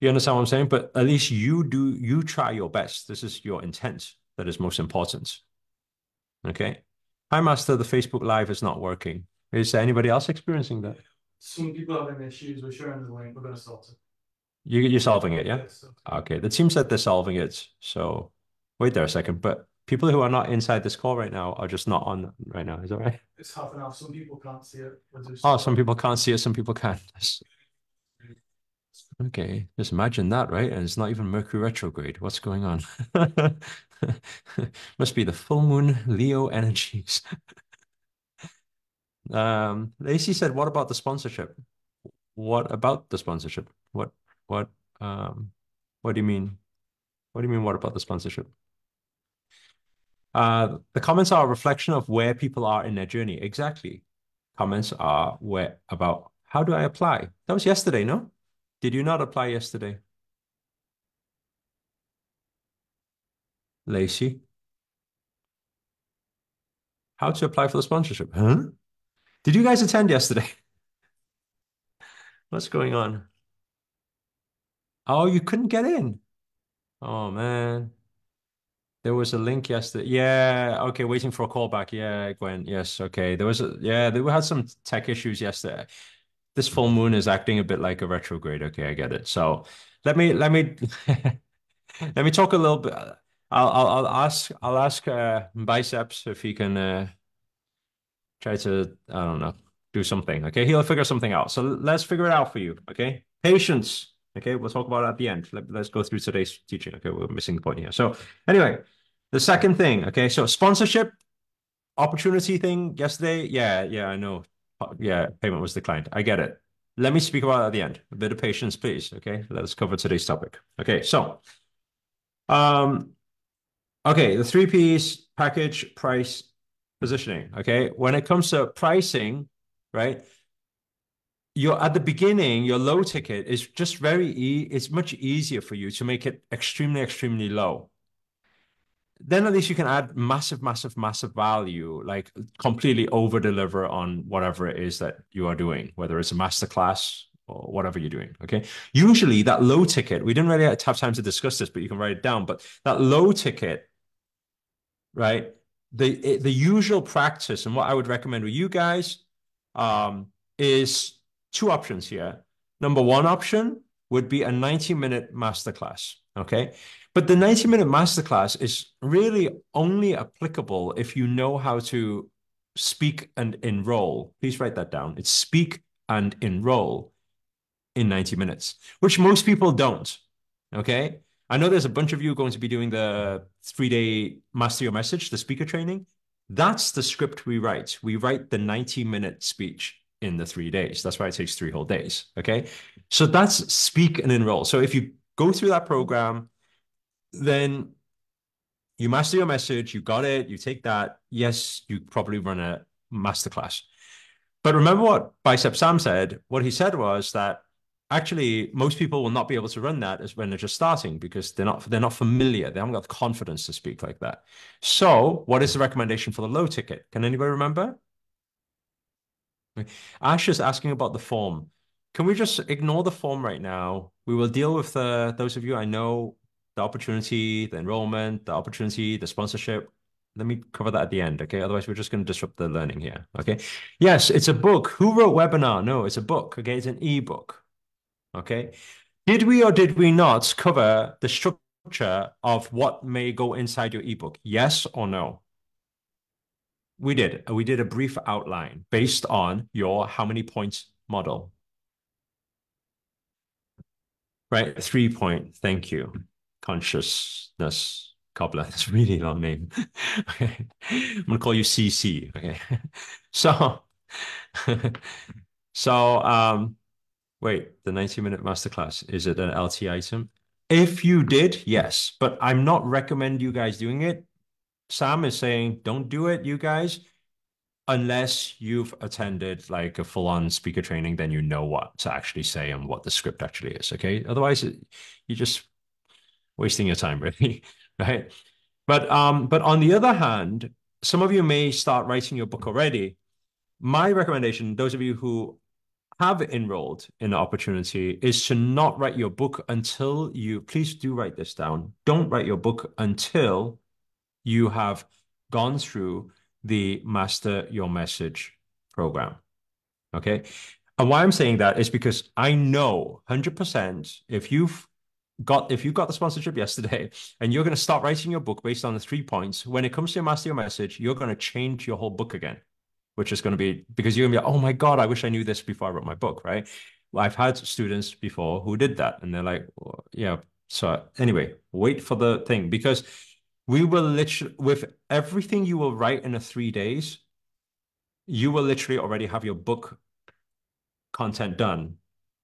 You understand what I'm saying? But at least you try your best. This is your intent that is most important. Okay. Hi, Master. The Facebook Live is not working. Is there anybody else experiencing that? Some people having issues with sharing the link. We're going to sort it. You're solving it, yeah? Yes. Okay. The team said they're solving it. So wait there a second. But people who are not inside this call right now are just not on right now. Is that right? It's half an hour. Some people can't see it. We're Oh, just some people can't see it, some people can. Okay, just imagine that, right? And it's not even Mercury retrograde. What's going on? Must be the full moon Leo energies. Lacey said, what about the sponsorship? What about the sponsorship? What um what do you mean? What do you mean what about the sponsorship? The comments are a reflection of where people are in their journey. Exactly. Comments are where about how do I apply? That was yesterday, no? Did you not apply yesterday, Lacey? How to apply for the sponsorship? Huh? Did you guys attend yesterday? What's going on? Oh, you couldn't get in. Oh man. There was a link yesterday. Yeah, okay, waiting for a call back. Yeah, Gwen. Yes, okay. They had some tech issues yesterday. This full moon is acting a bit like a retrograde. Okay, I get it. So let me let me talk a little bit. I'll ask Biceps if he can try to, I don't know, do something. Okay, he'll figure something out. So let's figure it out for you. Okay, patience. Okay, we'll talk about it at the end. Let's go through today's teaching. Okay, we're missing the point here. So anyway, the second thing. Okay, so sponsorship opportunity thing yesterday. Yeah, I know. Yeah, payment was declined. I get it. Let me speak about it at the end. A bit of patience, please. Okay, let's cover today's topic. Okay, so um, okay, the three P's: package, price, positioning. Okay, when it comes to pricing, right? You're at the beginning, your low ticket is just it's much easier for you to make it extremely, extremely low. Then at least you can add massive, massive, massive value, like completely over deliver on whatever it is that you are doing, whether it's a masterclass or whatever you're doing. Okay. Usually that low ticket, we didn't really have time to discuss this, but you can write it down. But that low ticket, right? The usual practice and what I would recommend with you guys is two options here. Number one option would be a 90-minute masterclass. Okay. But the 90-minute masterclass is really only applicable if you know how to speak and enroll. Please write that down. It's speak and enroll in 90 minutes, which most people don't. Okay. I know there's a bunch of you going to be doing the 3-day master your message, the speaker training. That's the script we write. We write the 90-minute speech in the 3 days. That's why it takes 3 whole days. Okay. So that's speak and enroll. So if you go through that program, then you master your message, you got it, you take that. Yes, you probably run a masterclass. But remember what Bicep Sam said? What he said was that actually most people will not be able to run that as when they're just starting because they're not familiar. They haven't got the confidence to speak like that. So what is the recommendation for the low ticket? Can anybody remember? Ash is asking about the form. Can we just ignore the form right now? We will deal with those of you I know, the opportunity, the enrollment, the opportunity, the sponsorship. Let me cover that at the end, okay? Otherwise, we're just going to disrupt the learning here, okay? Yes, it's a book. Who wrote webinar? No, it's a book, okay? It's an ebook, okay? Did we or did we not cover the structure of what may go inside your ebook? Yes or no? We did. We did a brief outline based on your how many points model, right? 3 point. Thank you. Consciousness cobbler. That's a really long name. Okay. I'm gonna call you CC. Okay. So, so wait, the 90-minute masterclass, is it an LT item? If you did, yes, but I'm not recommend you guys doing it. Sam is saying, don't do it, you guys. Unless you've attended like a full-on speaker training, then you know what to actually say and what the script actually is. Okay. Otherwise, you're just wasting your time, really, right? But on the other hand, some of you may start writing your book already. My recommendation, those of you who have enrolled in the opportunity is to not write your book until you, please do write this down. Don't write your book until you have gone through the Master Your Message program. Okay. And why I'm saying that is because I know 100% if you got the sponsorship yesterday and you're going to start writing your book based on the 3 points, when it comes to your Master Your Message, you're going to change your whole book again, which is going to be because you're going to be like, oh my God, I wish I knew this before I wrote my book, right? Well, I've had students before who did that and they're like, well, yeah. So anyway, wait for the thing because we will literally, with everything you will write in a 3 days, you will literally already have your book content done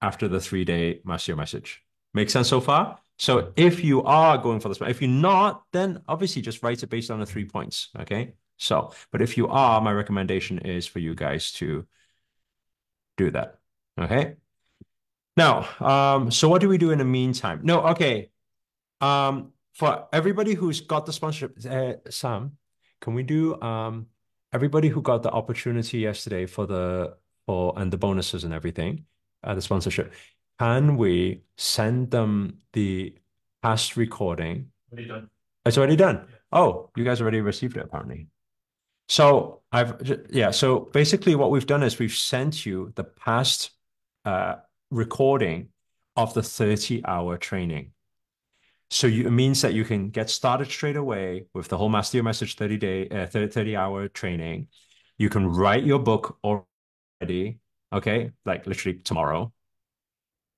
after the 3 day master your message. Make sense so far? So if you are going for this, if you're not, then obviously just write it based on the 3 points. Okay. So, but if you are, my recommendation is for you guys to do that. Okay. Now, so what do we do in the meantime? No, okay. For everybody who's got the sponsorship, Sam, can we do everybody who got the opportunity yesterday for and the bonuses and everything, the sponsorship, can we send them the past recording? Already done. It's already done. Yeah. Oh, you guys already received it apparently. So yeah, so basically what we've done is we've sent you the past uh recording of the 30-hour training. So it means that you can get started straight away with the whole Master Your Message 30-hour training. You can write your book already, okay? Like literally tomorrow,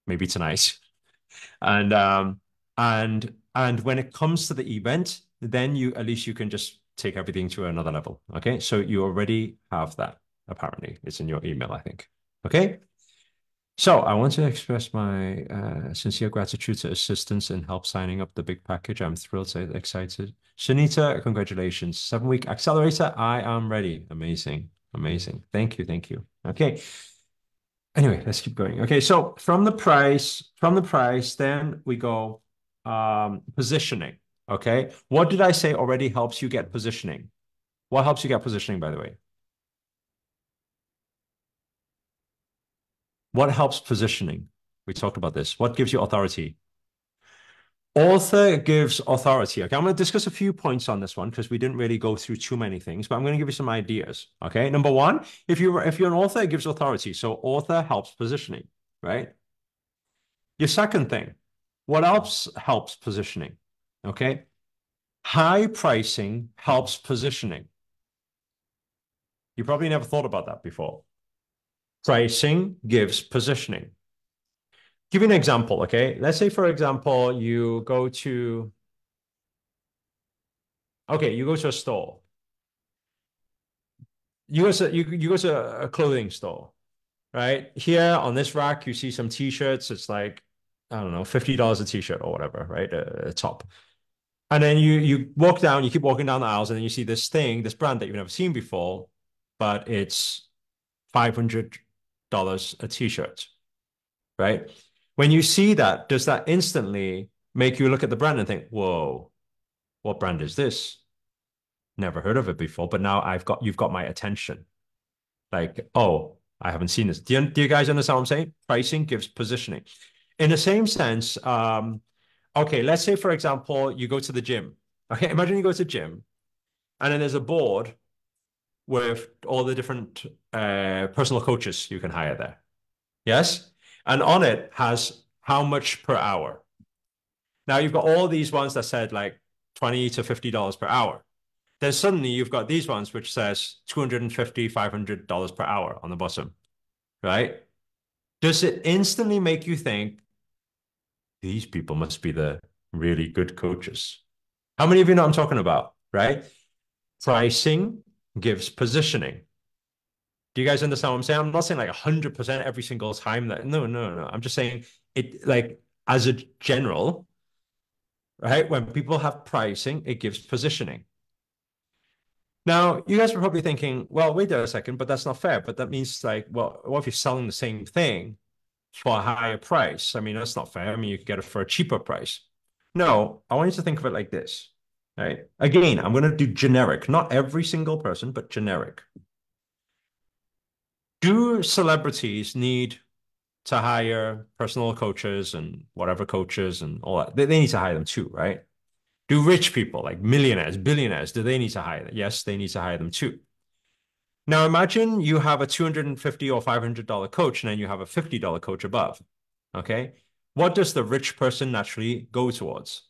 maybe tonight. And and when it comes to the event, then you at least you can just take everything to another level. Okay. So you already have that. Apparently, it's in your email, I think. Okay. So I want to express my sincere gratitude to assistants and help signing up the big package. I'm thrilled and excited. Shanita, congratulations. 7-week accelerator. I am ready. Amazing. Amazing. Thank you. Thank you. Okay. Anyway, let's keep going. Okay, so from the price, then we go positioning. Okay. What did I say already helps you get positioning? What helps you get positioning, by the way? What helps positioning? We talked about this. What gives you authority? Author gives authority. Okay, I'm going to discuss a few points on this one because we didn't really go through too many things, but I'm going to give you some ideas. Okay, number one, if you're an author, it gives authority. So author helps positioning, right? Your second thing, what else helps positioning? Okay, high pricing helps positioning. You probably never thought about that before. Pricing gives positioning. Give you an example, okay? Let's say, for example, you go to a store. You go to a clothing store, right? Here on this rack, you see some t-shirts. It's like, I don't know, $50 a t-shirt or whatever, right? A top. And then you walk down, you keep walking down the aisles, and then you see this brand that you've never seen before, but it's $500 a t-shirt, right? When you see that, does that instantly make you look at the brand and think, whoa, what brand is this? Never heard of it before, but now you've got my attention. Like, oh, I haven't seen this. Do you guys understand what I'm saying? Pricing gives positioning. In the same sense, okay, let's say, for example, you go to the gym. Okay, imagine you go to the gym and then there's a board with all the different personal coaches you can hire there. Yes? And on it has how much per hour. Now you've got all these ones that said like $20 to $50 per hour. Then suddenly you've got these ones which says $250, $500 per hour on the bottom, right? Does it instantly make you think these people must be the really good coaches? How many of you know what I'm talking about, right? Pricing gives positioning. Do you guys understand what I'm saying? I'm not saying like 100% every single time that, no. I'm just saying it like as a general, right? When people have pricing, it gives positioning. Now, you guys are probably thinking, well, wait there a second, but that's not fair. But that means like, well, what if you're selling the same thing for a higher price? I mean, that's not fair. I mean, you could get it for a cheaper price. No, I want you to think of it like this, right? Again, I'm going to do generic, not every single person, but generic. Do celebrities need to hire personal coaches and whatever coaches and all that. They need to hire them too, right? Do rich people like millionaires, billionaires, do they need to hire them? Yes, they need to hire them too. Now imagine you have a $250 or $500 coach and then you have a $50 coach above. Okay. What does the rich person naturally go towards?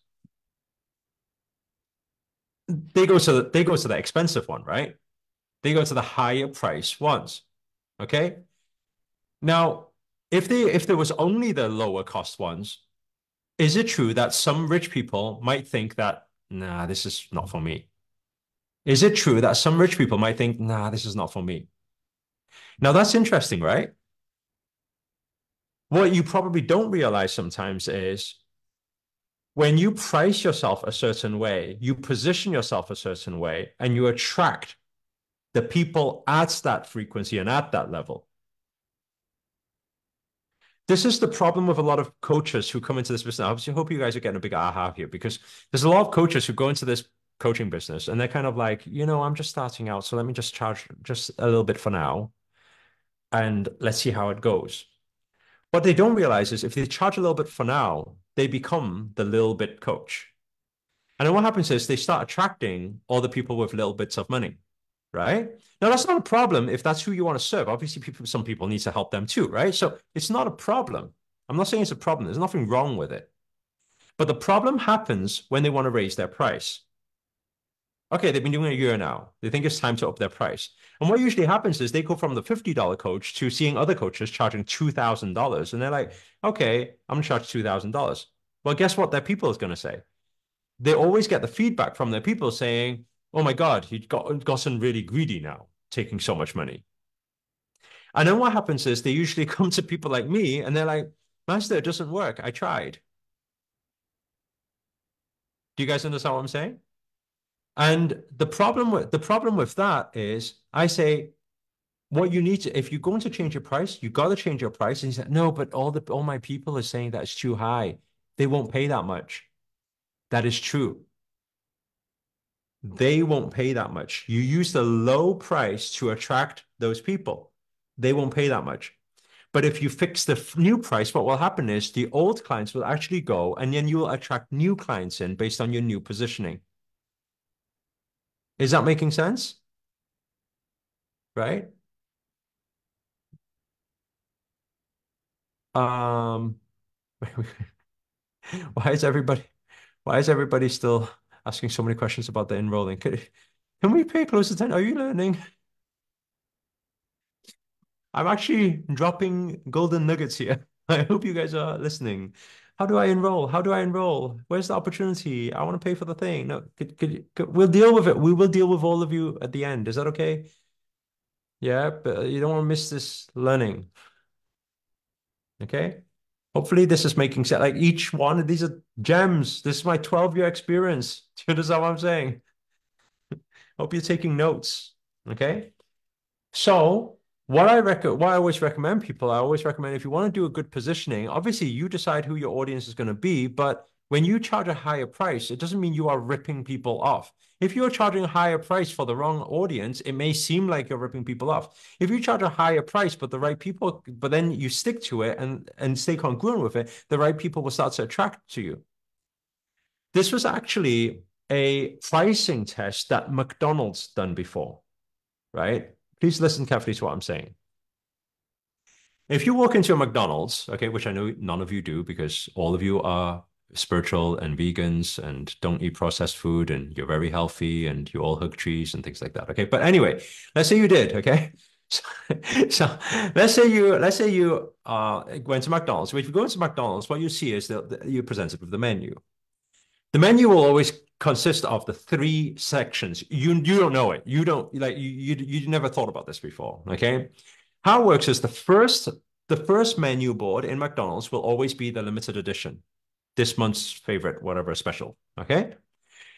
They go to the expensive one, right? They go to the higher price ones. Okay. Now, if there was only the lower cost ones, is it true that some rich people might think that, nah, this is not for me? Is it true that some rich people might think, nah, this is not for me? Now that's interesting, right? What you probably don't realize sometimes is when you price yourself a certain way, you position yourself a certain way, and you attract the people at that frequency and at that level. This is the problem with a lot of coaches who come into this business. Obviously, I hope you guys are getting a big aha here because there's a lot of coaches who go into this coaching business and they're kind of like, I'm just starting out, so let me just charge just a little bit for now and let's see how it goes. What they don't realize is if they charge a little bit for now, they become the little bit coach. And then what happens is they start attracting all the people with little bits of money, right? Now, that's not a problem if that's who you want to serve. Obviously, some people need to help them too, right? So it's not a problem. I'm not saying it's a problem. There's nothing wrong with it. But the problem happens when they want to raise their price. Okay, they've been doing it a year now. They think it's time to up their price. And what usually happens is they go from the $50 coach to seeing other coaches charging $2,000. And they're like, okay, I'm going to charge $2,000. Well, guess what their people is going to say? They always get the feedback from their people saying, oh my God, he gotten really greedy now, taking so much money. And then what happens is they usually come to people like me and they're like, Master, it doesn't work. I tried. Do you guys understand what I'm saying? And the problem with that is I say, what you need to, if you're going to change your price, you got to change your price. And he said, no, but all my people are saying that it's too high. They won't pay that much. That is true. They won't pay that much. You use the low price to attract those people. They won't pay that much. But if you fix the new price, what will happen is the old clients will actually go and then you will attract new clients in based on your new positioning. Is that making sense? Right? Um, why is everybody why is everybody still asking so many questions about the enrolling? Can we pay close attention? Are you learning? I'm actually dropping golden nuggets here. I hope you guys are listening. How do I enroll? How do I enroll? Where's the opportunity? I want to pay for the thing. No, we'll deal with it. We will deal with all of you at the end. Is that okay? Yeah, but you don't want to miss this learning. Okay? Hopefully this is making sense. Like each one of these are gems. This is my 12-year experience. Do you understand what I'm saying? Hope you're taking notes. Okay? So what I always recommend people, I always recommend if you want to do a good positioning, obviously you decide who your audience is going to be, but when you charge a higher price, it doesn't mean you are ripping people off. If you're charging a higher price for the wrong audience, it may seem like you're ripping people off. If you charge a higher price, but the right people, but then you stick to it and stay congruent with it, the right people will start to attract to you. This was actually a pricing test that McDonald's done before, right? Please listen carefully to what I'm saying. If you walk into a McDonald's, okay, which I know none of you do because all of you are spiritual and vegans and don't eat processed food and you're very healthy and you all hug trees and things like that. Okay. But anyway, let's say you did, okay? So, so let's say you went to McDonald's. So if you go into McDonald's, what you see is that you're presented with the menu. The menu will always consist of the three sections. You don't know it. You don't like you never thought about this before. Okay. How it works is the first menu board in McDonald's will always be the limited edition, this month's favorite, whatever special. Okay.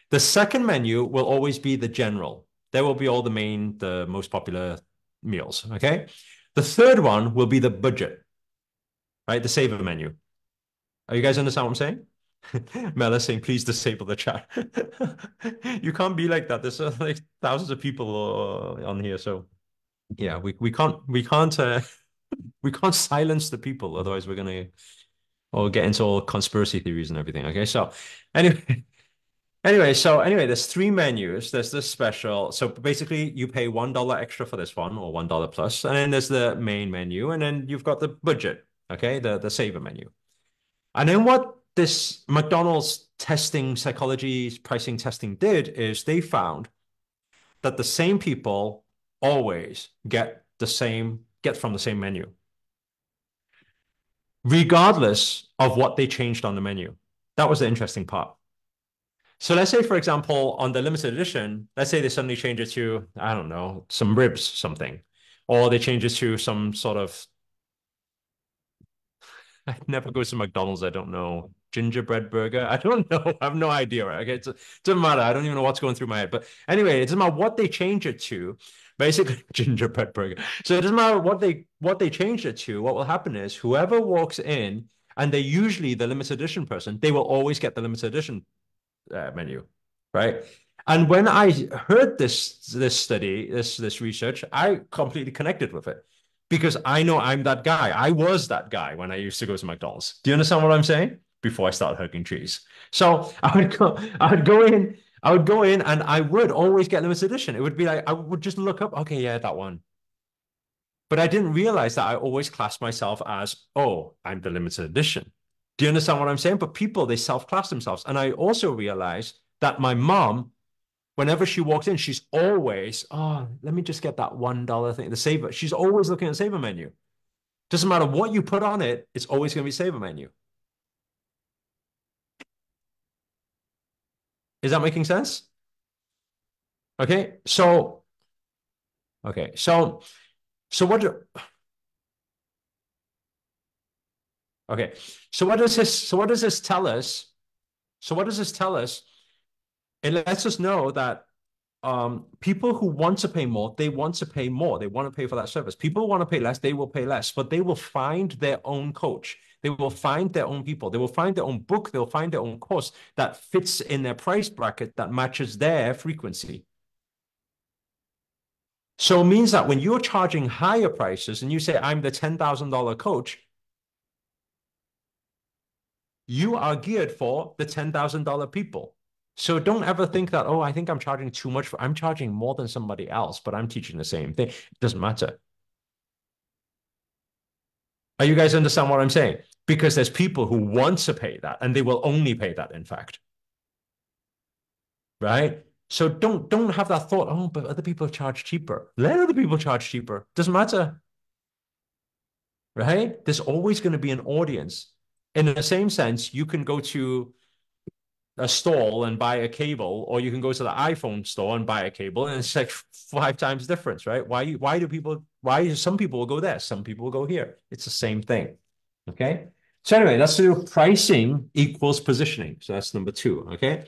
The second menu will always be the general. There will be all the most popular meals. Okay. The third one will be the budget, right? The saver menu. Are you guys understand what I'm saying? Mel is saying, please disable the chat. You can't be like that. There's like thousands of people on here. So yeah, we can't We can't silence the people, otherwise we're gonna or get into all conspiracy theories and everything. Okay, so anyway, anyway, there's three menus. There's this special. So basically, you pay $1 extra for this one, or $1 plus, and then there's the main menu, and then you've got the budget. Okay, the saver menu. And then what this McDonald's testing psychology pricing testing did is they found that the same people always get from the same menu, regardless of what they changed on the menu. That was the interesting part. So let's say, for example, on the limited edition, let's say they suddenly change it to, I don't know, some ribs, something, or they change it to some sort of, I never go to McDonald's. I don't know. Gingerbread burger. I don't know. I have no idea. Right? Okay. It doesn't matter. I don't even know what's going through my head. But anyway, it doesn't matter what they change it to. Basically, gingerbread burger. So it doesn't matter what they change it to. What will happen is whoever walks in, and they're usually the limited edition person, they will always get the limited edition menu, right? And when I heard this study, this research, I completely connected with it because I know I'm that guy. I was that guy when I used to go to McDonald's. Do you understand what I'm saying? Before I started hugging cheese. So I would go in and I would always get limited edition. It would be like I would just look up, okay, yeah, that one. But I didn't realize that I always class myself as, oh, I'm the limited edition. Do you understand what I'm saying? But people, they self-class themselves. And I also realized that my mom, whenever she walks in, she's always, oh, let me just get that $1 thing, the saver. She's always looking at the saver menu. Doesn't matter what you put on it, it's always going to be saver menu. Is that making sense? Okay. Okay. So what do, okay. So what does this tell us? So what does this tell us? It lets us know that people who want to pay more, they want to pay more. They want to pay for that service. People who want to pay less, they will pay less, but they will find their own coach. They will find their own people. They will find their own book. They'll find their own course that fits in their price bracket that matches their frequency. So it means that when you're charging higher prices and you say, I'm the $10,000 coach, you are geared for the $10,000 people. So don't ever think that, oh, I think I'm charging too much I'm charging more than somebody else, but I'm teaching the same thing. It doesn't matter. Are you guys understand what I'm saying? Because there's people who want to pay that and they will only pay that, in fact. Right? So don't have that thought, oh, but other people charge cheaper. Let other people charge cheaper. Doesn't matter. Right? There's always going to be an audience. In the same sense, you can go to a stall and buy a cable, or you can go to the iPhone store and buy a cable, and it's like 5 times difference, right? Why some people will go there, some people will go here. It's the same thing. Okay. So anyway, let's do pricing equals positioning. So that's number two. Okay.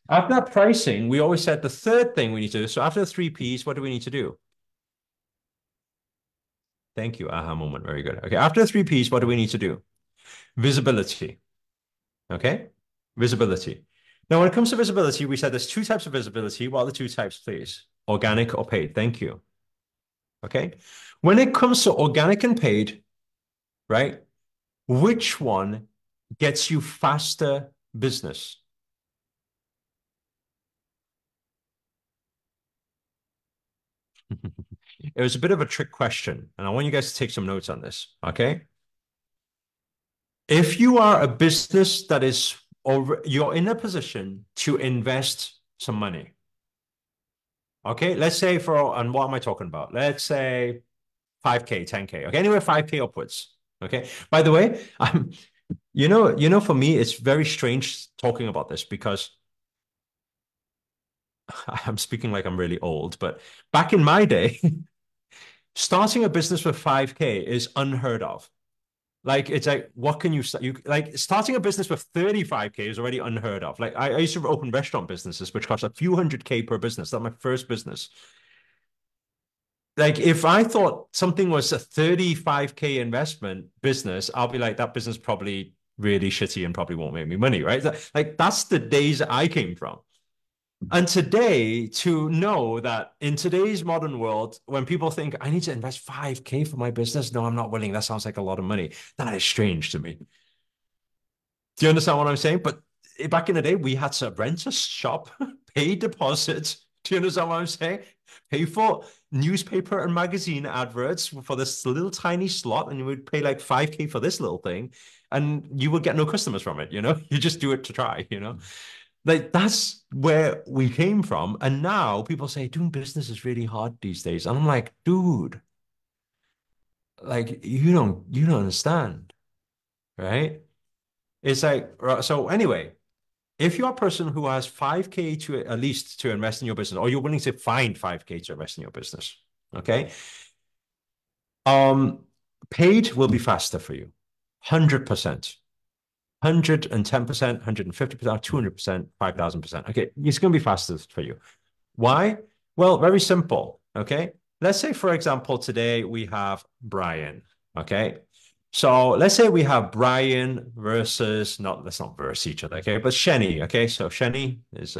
After that pricing, we always said the third thing we need to do. So after the three P's, what do we need to do? Thank you. Aha moment. Very good. Okay. After the three P's, what do we need to do? Visibility. Okay. Visibility. Now, when it comes to visibility, we said there's two types of visibility. What are the two types, please? Organic or paid. Thank you. Okay. When it comes to organic and paid, right? Which one gets you faster business? It was a bit of a trick question, and I want you guys to take some notes on this. Okay. If you are a business that is, or you're in a position to invest some money, okay, let's say and what am I talking about? Let's say 5K, 10K, okay, anywhere 5K upwards. Okay. By the way, for me, it's very strange talking about this because I'm speaking like I'm really old, but back in my day, starting a business with 5K is unheard of. Like it's like, what can you start? You like starting a business with 35K is already unheard of. Like I used to open restaurant businesses, which cost a few hundred K per business. That's my first business. Like if I thought something was a 35K investment business, I'll be like, that business probably really shitty and probably won't make me money, right? Like that's the days I came from. And today, to know that in today's modern world, when people think I need to invest 5K for my business, no, I'm not willing. That sounds like a lot of money. That is strange to me. Do you understand what I'm saying? But back in the day, we had to rent a shop, pay deposits. Do you understand what I'm saying? Pay for newspaper and magazine adverts for this little tiny slot, and you would pay like 5K for this little thing, and you would get no customers from it, you know? You just do it to try, you know? Like that's where we came from. And now people say doing business is really hard these days. And I'm like, dude, like you don't understand, right? It's like so anyway, if you're a person who has 5K to at least to invest in your business, or you're willing to find 5K to invest in your business, okay? Um, Paid will be faster for you. 100%. 110%, 150%, 200%, 5,000%. Okay, it's going to be faster for you. Why? Well, very simple. Okay. Let's say, for example, today we have Brian. Okay. So let's say we have Brian versus, not, let's not verse each other. Okay. But Shenny. Okay. So Shenny is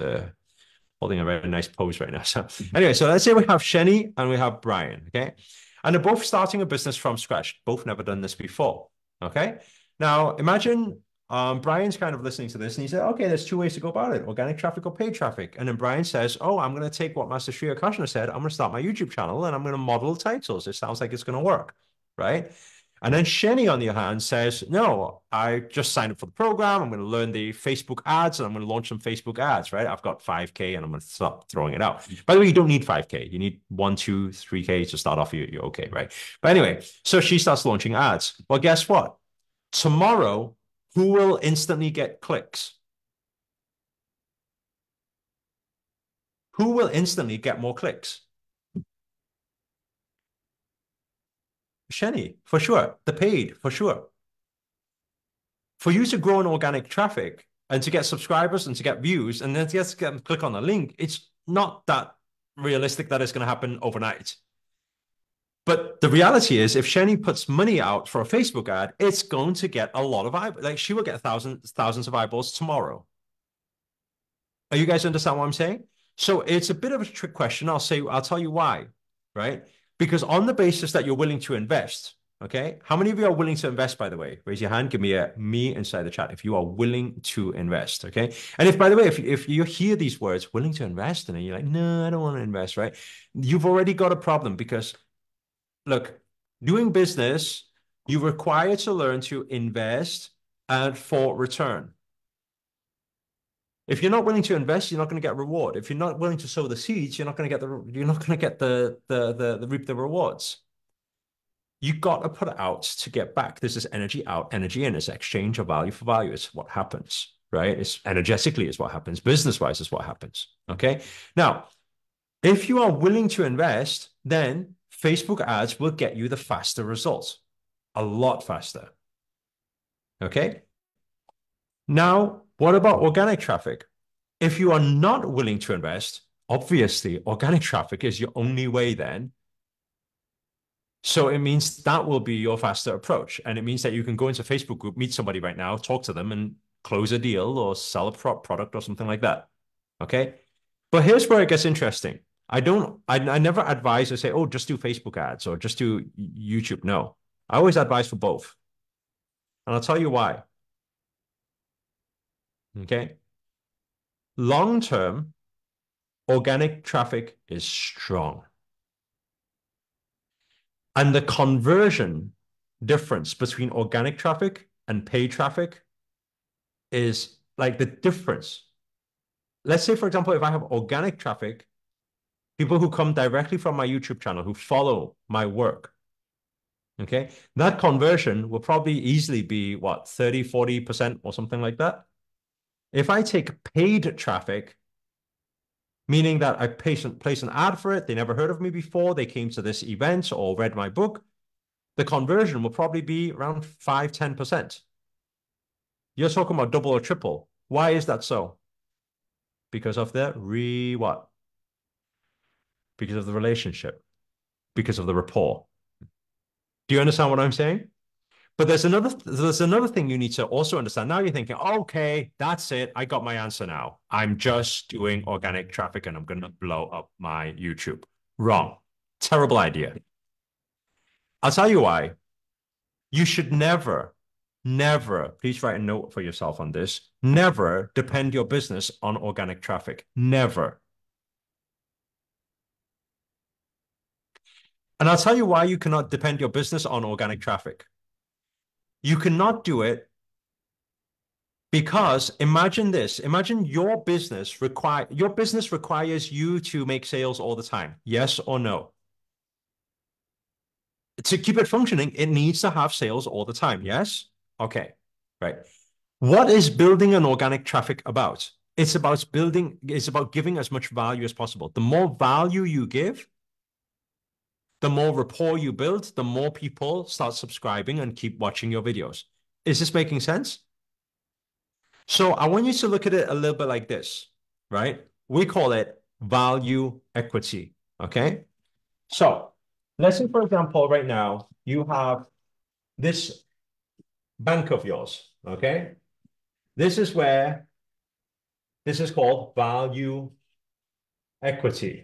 holding a very nice pose right now. So anyway, so let's say we have Shenny and we have Brian. Okay. And they're both starting a business from scratch. Both never done this before. Okay. Now imagine Brian's kind of listening to this and he said, okay, there's two ways to go about it, organic traffic or paid traffic. And then Brian says, oh, I'm going to take what Master Sri Akarshana said. I'm going to start my YouTube channel and I'm going to model titles. It sounds like it's going to work. Right. And then Shenny, on the other hand, says, no, I just signed up for the program. I'm going to learn the Facebook ads and I'm going to launch some Facebook ads, right? I've got 5K and I'm going to start throwing it out. By the way, you don't need 5K. You need 1, 2, 3K to start off. You're okay, right? But anyway, so she starts launching ads. Well, guess what? Tomorrow, who will instantly get clicks? Who will instantly get more clicks? Shenny, for sure. The paid, for sure. For you to grow an organic traffic and to get subscribers and to get views and then to get them click on the link, it's not that realistic that it's going to happen overnight. But the reality is, if Shenny puts money out for a Facebook ad, it's going to get a lot of eyeballs. Like she will get thousands of eyeballs tomorrow. Are you guys understand what I'm saying? So it's a bit of a trick question. I'll tell you why, right? Because on the basis that you're willing to invest, okay? How many of you are willing to invest, by the way? Raise your hand. Give me a me inside the chat if you are willing to invest, okay? And if, by the way, if you hear these words, willing to invest, and you're like, no, I don't want to invest, right? You've already got a problem because, look, doing business, you require to learn to invest and for return. If you're not willing to invest, you're not going to get reward. If you're not willing to sow the seeds, you're not going to get the reap the rewards. You got to put it out to get back. This is energy out, energy in. It's exchange of value for value. It's what happens, right? It's energetically is what happens. Business wise is what happens. Okay. Now, if you are willing to invest, then Facebook ads will get you the faster results, a lot faster. Okay. Now, what about organic traffic? If you are not willing to invest, obviously organic traffic is your only way then. So it means that will be your faster approach. And it means that you can go into a Facebook group, meet somebody right now, talk to them and close a deal or sell a product or something like that. Okay. But here's where it gets interesting. I never advise or say, oh, just do Facebook ads or just do YouTube. No, I always advise for both. And I'll tell you why. Okay. Long term, organic traffic is strong. And the conversion difference between organic traffic and paid traffic is like the difference. Let's say, for example, if I have organic traffic, people who come directly from my YouTube channel, who follow my work, okay, that conversion will probably easily be what, 30, 40% or something like that. If I take paid traffic, meaning that I place an ad for it, they never heard of me before, they came to this event or read my book, the conversion will probably be around 5, 10%. You're talking about double or triple. Why is that so? Because of the what? Because of the relationship, because of the rapport. Do you understand what I'm saying? But there's another thing you need to also understand. Now you're thinking, okay, that's it. I got my answer now. I'm just doing organic traffic and I'm going to blow up my YouTube. Wrong. Terrible idea. I'll tell you why. You should never, never, please write a note for yourself on this. Never depend your business on organic traffic. Never. And I'll tell you why you cannot depend your business on organic traffic. You cannot do it because imagine this. Imagine your business requires you to make sales all the time. Yes or no? To keep it functioning, it needs to have sales all the time. Yes? Okay. Right. What is building an organic traffic about? It's about giving as much value as possible. The more value you give, the more rapport you build, the more people start subscribing and keep watching your videos. Is this making sense? So I want you to look at it a little bit like this, right? We call it value equity, okay? So let's say, for example, right now, you have this bank of yours, okay? This is called value equity.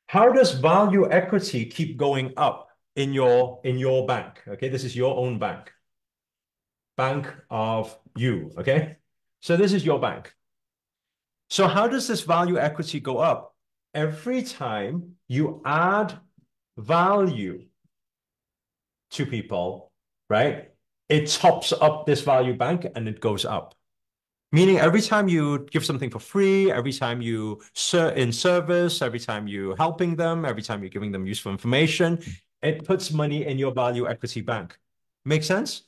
How does value equity keep going up in your bank? Okay, this is your own bank. Bank of you, okay? So this is your bank. So how does this value equity go up? Every time you add value to people, right? It tops up this value bank and it goes up. Meaning every time you give something for free, every time you in service, every time you helping them, every time you're giving them useful information, it puts money in your value equity bank. Make sense?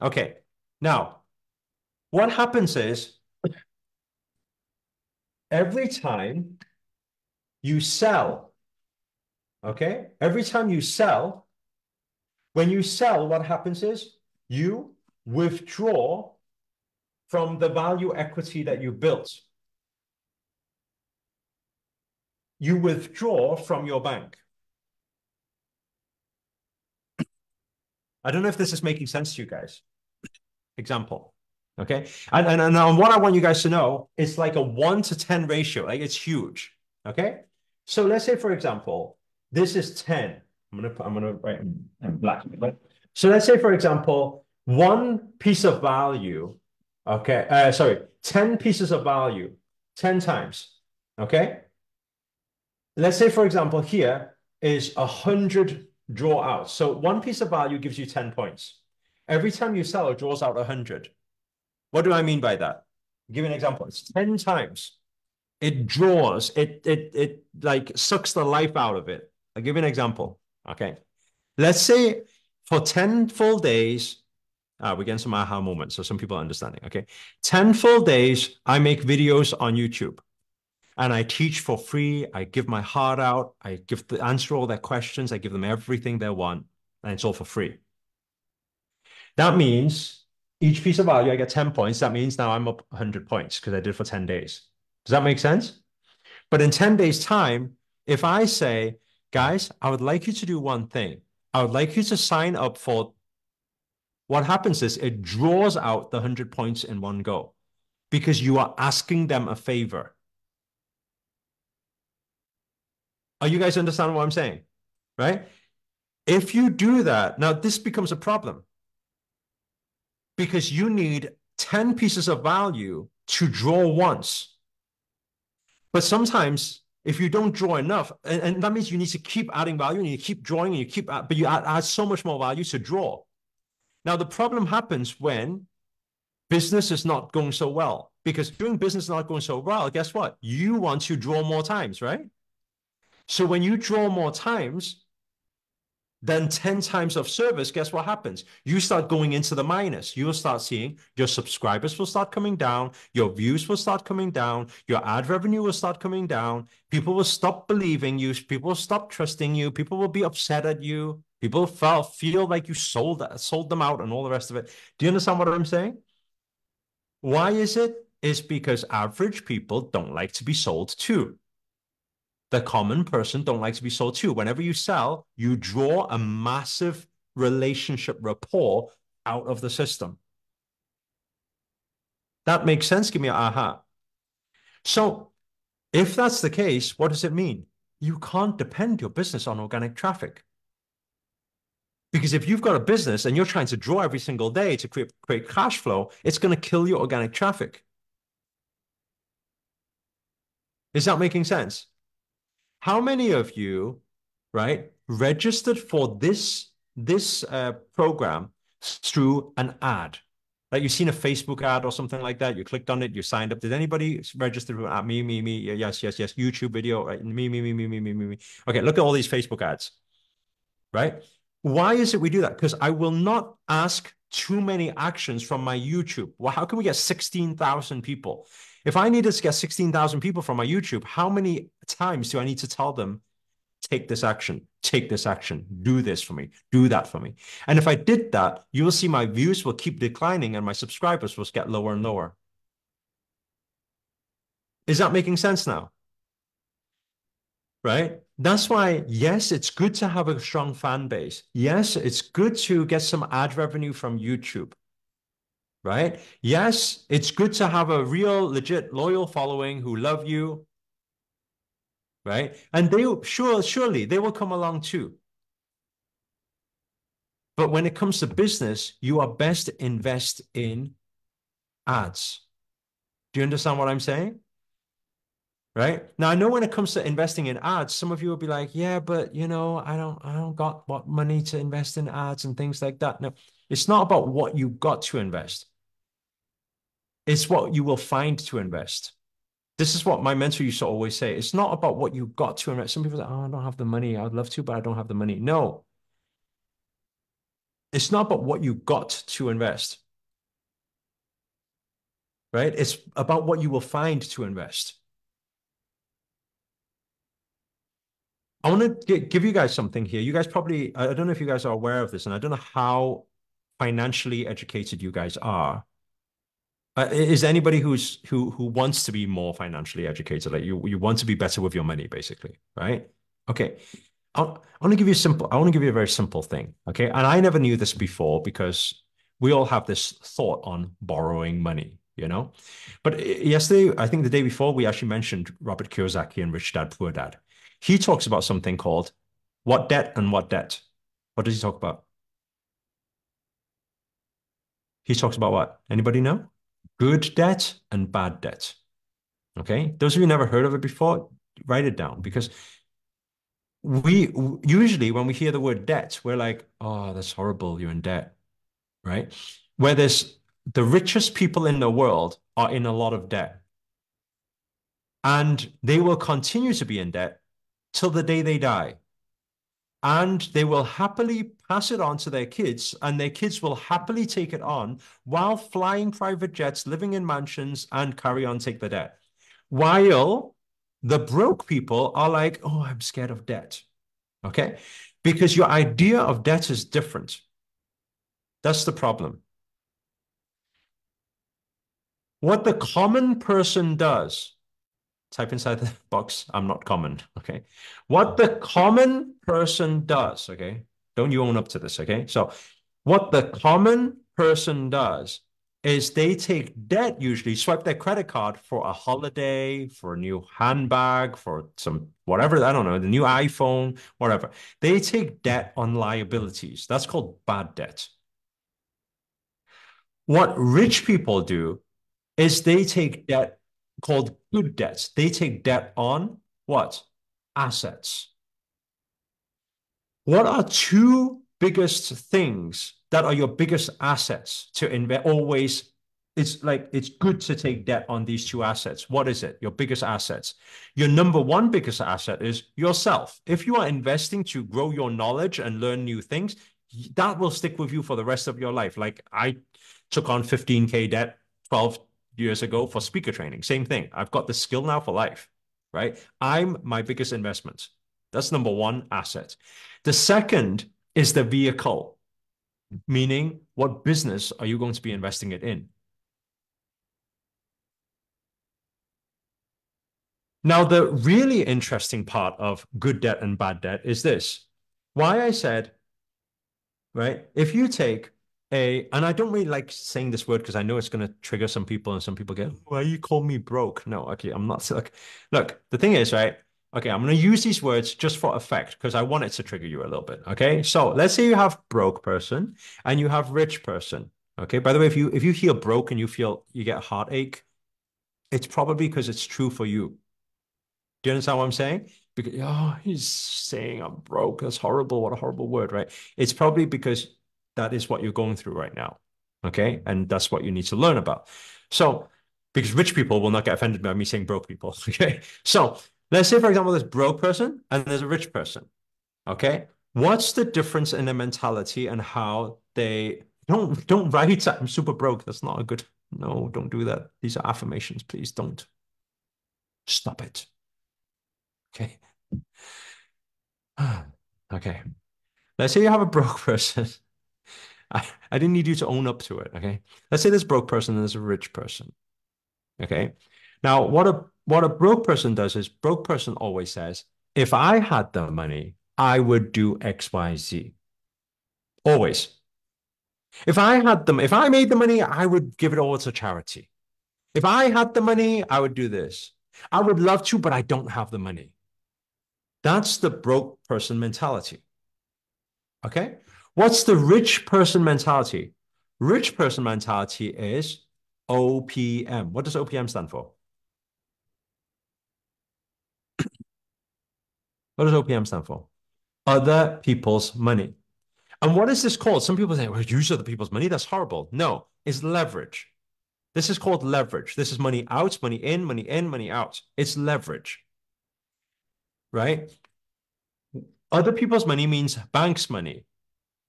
Okay. Now, what happens is every time you sell, okay? Every time you sell, when you sell, what happens is you withdraw from the value equity that you built. You withdraw from your bank. I don't know if this is making sense to you guys. Example. Okay. And what I want you guys to know is like a 1 to 10 ratio. Like it's huge. Okay. So let's say, for example, this is 10. I'm gonna write in black. So let's say, for example, one piece of value. Okay. Sorry, 10 pieces of value, 10 times. Okay. Let's say, for example, here is 100 draw out. So one piece of value gives you 10 points. Every time you sell, it draws out 100. What do I mean by that? I'll give you an example. It's 10 times. It draws, it like sucks the life out of it. I'll give you an example. Okay. Let's say for 10 full days, we're getting some aha moments, so some people are understanding. Okay. 10 full days, I make videos on YouTube and I teach for free. I give my heart out. I answer all their questions. I give them everything they want, and it's all for free. That means each piece of value, I get 10 points. That means now I'm up 100 points because I did it for 10 days. Does that make sense? But in 10 days' time, if I say, guys, I would like you to do one thing. I would like you to sign up for what happens is it draws out the 100 points in one go because you are asking them a favor. Are you guys understanding what I'm saying? Right? If you do that, now this becomes a problem because you need 10 pieces of value to draw once. But sometimes if you don't draw enough, and that means you need to keep adding value and you keep drawing and you keep, but you add so much more value to draw. Now, the problem happens when business is not going so well because doing business is not going so well. Guess what? You want to draw more times, right? So when you draw more times, then 10 times of service, guess what happens? You start going into the minus. You'll start seeing your subscribers will start coming down. Your views will start coming down. Your ad revenue will start coming down. People will stop believing you. People will stop trusting you. People will be upset at you. People feel like you sold them out and all the rest of it. Do you understand what I'm saying? Why is it? It's because average people don't like to be sold to. The common person don't like to be sold to. Whenever you sell, you draw a massive relationship rapport out of the system. That makes sense. Give me an aha. So if that's the case, what does it mean? You can't depend your business on organic traffic. Because if you've got a business and you're trying to draw every single day to create cash flow, it's going to kill your organic traffic. Is that making sense? How many of you, right, registered for this program through an ad? Like you've seen a Facebook ad or something like that. You clicked on it, you signed up. Did anybody register for an ad? Me. Yes, yes, yes. YouTube video, right? Me. Okay, look at all these Facebook ads, right? Why is it we do that? Because I will not ask too many actions from my YouTube. Well, how can we get 16,000 people? If I needed to get 16,000 people from my YouTube, how many times do I need to tell them, take this action, do this for me, do that for me? And if I did that, you will see my views will keep declining and my subscribers will get lower and lower. Is that making sense now? Right? That's why, yes, it's good to have a strong fan base. Yes, it's good to get some ad revenue from YouTube, right? Yes, it's good to have a real, legit, loyal following who love you, right? And surely they will come along too. But when it comes to business, you are best to invest in ads. Do you understand what I'm saying? Right? Now I know when it comes to investing in ads, some of you will be like, yeah, but I don't got what money to invest in ads and things like that. No, it's not about what you got to invest. It's what you will find to invest. This is what my mentor used to always say. It's not about what you got to invest. Some people say, oh, I don't have the money. I'd love to, but I don't have the money. No, it's not about what you got to invest, right? It's about what you will find to invest. I want to give you guys something here. You guys probably, I don't know if you guys are aware of this, and I don't know how financially educated you guys are. Is anybody who wants to be more financially educated? Like you want to be better with your money, basically, right? Okay. I want to give you simple. I want to give you a very simple thing. Okay. And I never knew this before because we all have this thought on borrowing money, you know? But yesterday, I think the day before, we actually mentioned Robert Kiyosaki and Rich Dad, Poor Dad. He talks about something called what debt and what debt. What does he talk about? He talks about what? Anybody know? Good debt and bad debt. Okay. Those of you who never heard of it before, write it down because we usually, when we hear the word debt, we're like, oh, that's horrible. You're in debt, right? Where there's the richest people in the world are in a lot of debt and they will continue to be in debt till the day they die. And they will happily pass it on to their kids, and their kids will happily take it on while flying private jets, living in mansions, and carry on take the debt. While the broke people are like, oh, I'm scared of debt. Okay. Because your idea of debt is different. That's the problem. What the common person does, type inside the box, I'm not common. Okay. What the common person does, okay. Don't you own up to this, okay? So, what the common person does is they take debt, usually swipe their credit card for a holiday, for a new handbag, for some whatever, I don't know, the new iPhone, whatever. They take debt on liabilities. That's called bad debt. What rich people do is they take debt called good debts. They take debt on what? Assets. What are two biggest things that are your biggest assets to invest? Always, it's like it's good to take debt on these two assets. What is it? Your biggest assets. Your number one biggest asset is yourself. If you are investing to grow your knowledge and learn new things, that will stick with you for the rest of your life. Like I took on 15K debt 12 years ago for speaker training. Same thing. I've got the skill now for life, right? I'm my biggest investment. That's number one asset. The second is the vehicle, meaning what business are you going to be investing it in? Now, the really interesting part of good debt and bad debt is this. Why I said, right, if you take and I don't really like saying this word because I know it's going to trigger some people and some people get, why you call me broke? No, okay, I'm not like, look, the thing is, right, okay, I'm going to use these words just for effect because I want it to trigger you a little bit. Okay. So let's say you have broke person and you have rich person. Okay. By the way, if you feel broke and you feel you get a heartache, it's probably because it's true for you. Do you understand what I'm saying? Because oh, he's saying I'm broke. That's horrible. What a horrible word, right? It's probably because that is what you're going through right now. Okay. And that's what you need to learn about. So, because rich people will not get offended by me saying broke people. Okay. So let's say, for example, there's a broke person and there's a rich person. Okay. What's the difference in the mentality and how they don't write I'm super broke. That's not a good no, don't do that. These are affirmations. Please don't stop it. Okay. Okay. Let's say you have a broke person. I didn't need you to own up to it. Okay. Let's say this broke person and there's a rich person. Okay. Now, what a broke person does is broke person always says, if I had the money, I would do X, Y, Z. Always. If I made the money, I would give it all to charity. If I had the money, I would do this. I would love to, but I don't have the money. That's the broke person mentality. Okay. What's the rich person mentality? Rich person mentality is OPM. What does OPM stand for? What does OPM stand for? Other people's money. And what is this called? Some people say, well, use other people's money. That's horrible. No, it's leverage. This is called leverage. This is money out, money in, money in, money out. It's leverage, right? Other people's money means banks' money,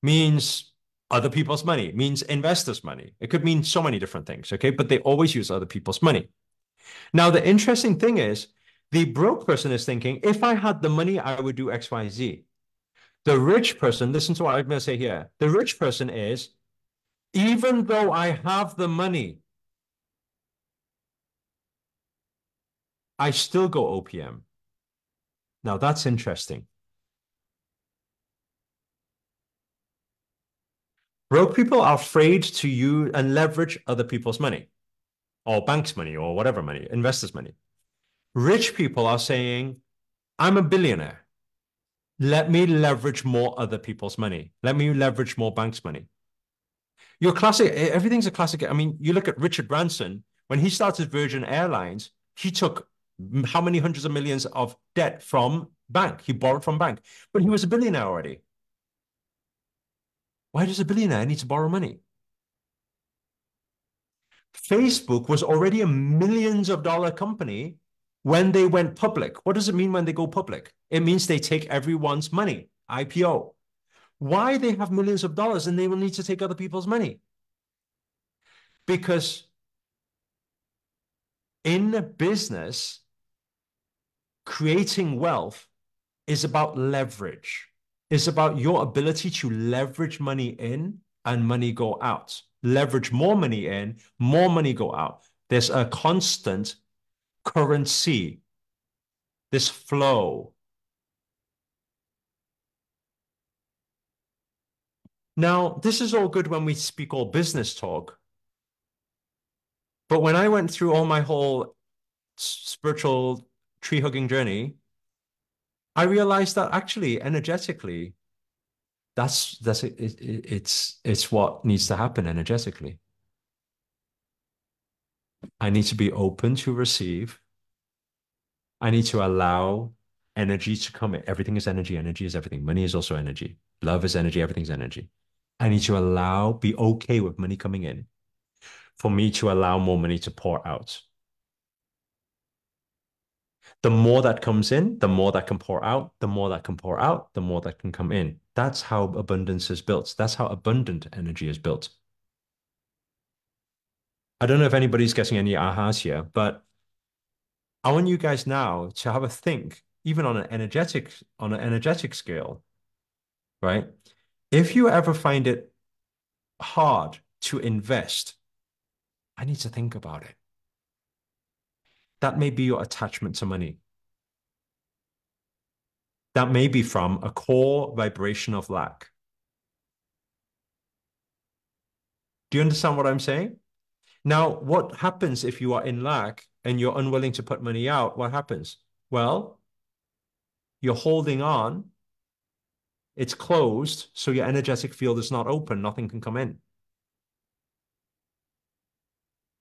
means other people's money, means investors' money. It could mean so many different things, okay? But they always use other people's money. Now, the interesting thing is the broke person is thinking, if I had the money, I would do X, Y, Z. The rich person, listen to what I'm going to say here. The rich person is, even though I have the money, I still go OPM. Now, that's interesting. Broke people are afraid to use and leverage other people's money or banks' money or whatever money, investors' money. Rich people are saying, I'm a billionaire. Let me leverage more other people's money. Let me leverage more banks' money. Your classic, everything's a classic. I mean, you look at Richard Branson, when he started Virgin Airlines, he took how many hundreds of millions of debt from bank? He borrowed from bank, but he was a billionaire already. Why does a billionaire need to borrow money? Facebook was already a millions of dollar company when they went public. What does it mean when they go public? It means they take everyone's money, IPO. Why they have millions of dollars and they will need to take other people's money? Because in business, creating wealth is about leverage. It's about your ability to leverage money in and money go out. Leverage more money in, more money go out. There's a constant currency, this flow. Now, this is all good when we speak all business talk, but when I went through all my whole spiritual tree hugging journey, I realized that actually energetically, it's what needs to happen energetically. I need to be open to receive. I need to allow energy to come in. Everything is energy. Energy is everything. Money is also energy. Love is energy. Everything's energy. I need to be okay with money coming in for me to allow more money to pour out. The more that comes in, the more that can pour out, the more that can pour out, the more that can come in. That's how abundance is built. That's how abundant energy is built. I don't know if anybody's getting any ahas here, but I want you guys now to have a think, even on an energetic scale, right? If you ever find it hard to invest, I need to think about it. That may be your attachment to money. That may be from a core vibration of lack. Do you understand what I'm saying? Now, what happens if you are in lack and you're unwilling to put money out? What happens? Well, you're holding on. It's closed, so your energetic field is not open. Nothing can come in.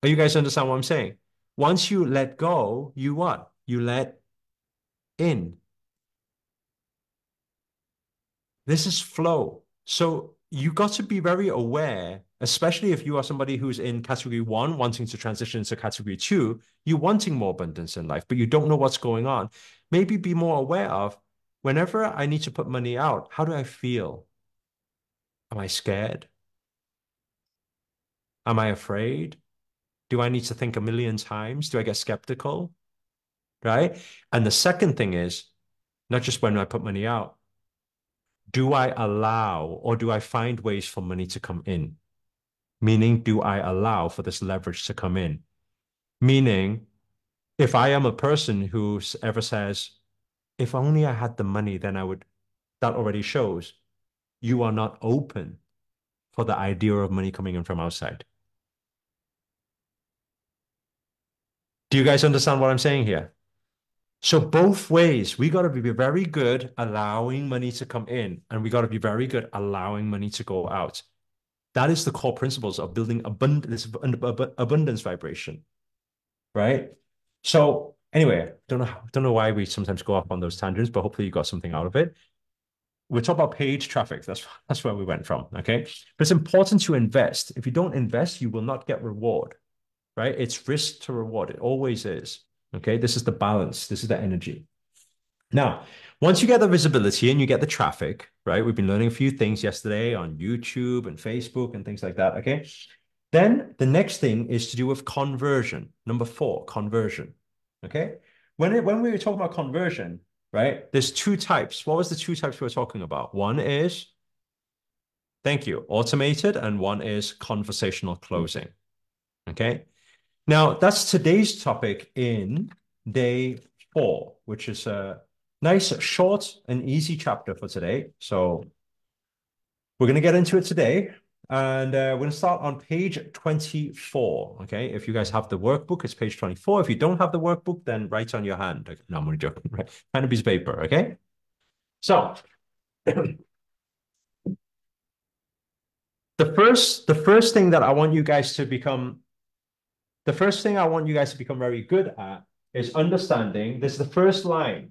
Are you guys understand what I'm saying? Once you let go, you what? You let in. This is flow. So you got to be very aware, especially if you are somebody who's in category one, wanting to transition to category two, you're wanting more abundance in life, but you don't know what's going on. Maybe be more aware of whenever I need to put money out, how do I feel? Am I scared? Am I afraid? Do I need to think a million times? Do I get skeptical? Right? And the second thing is not just when I put money out, do I allow or do I find ways for money to come in? Meaning, do I allow for this leverage to come in? Meaning, if I am a person who ever says, if only I had the money, then I would, that already shows you are not open for the idea of money coming in from outside. Do you guys understand what I'm saying here? So both ways, we got to be very good allowing money to come in, and we got to be very good allowing money to go out. That is the core principles of building abundance vibration, right? So anyway, don't know why we sometimes go off on those tangents, but hopefully you got something out of it. We're talking about page traffic. That's where we went from. Okay. But it's important to invest. If you don't invest, you will not get reward, right? It's risk to reward. It always is. Okay. This is the balance. This is the energy. Now, once you get the visibility and you get the traffic, right? We've been learning a few things yesterday on YouTube and Facebook and things like that. Okay. Then the next thing is to do with conversion. Number 4, conversion. Okay. When we were talking about conversion, right? There's two types. What was the two types we were talking about? One is, thank you, automated, and one is conversational closing. Okay. Now that's today's topic in day 4, which is a nice, short, and easy chapter for today. So we're going to get into it today. And we're going to start on page 24. Okay. If you guys have the workbook, it's page 24. If you don't have the workbook, then write on your hand. Okay. No, I'm only joking. Right. Pen and piece of paper. Okay. So the first thing that I want you guys to become, the first thing I want you guys to become very good at is understanding. This is the first line.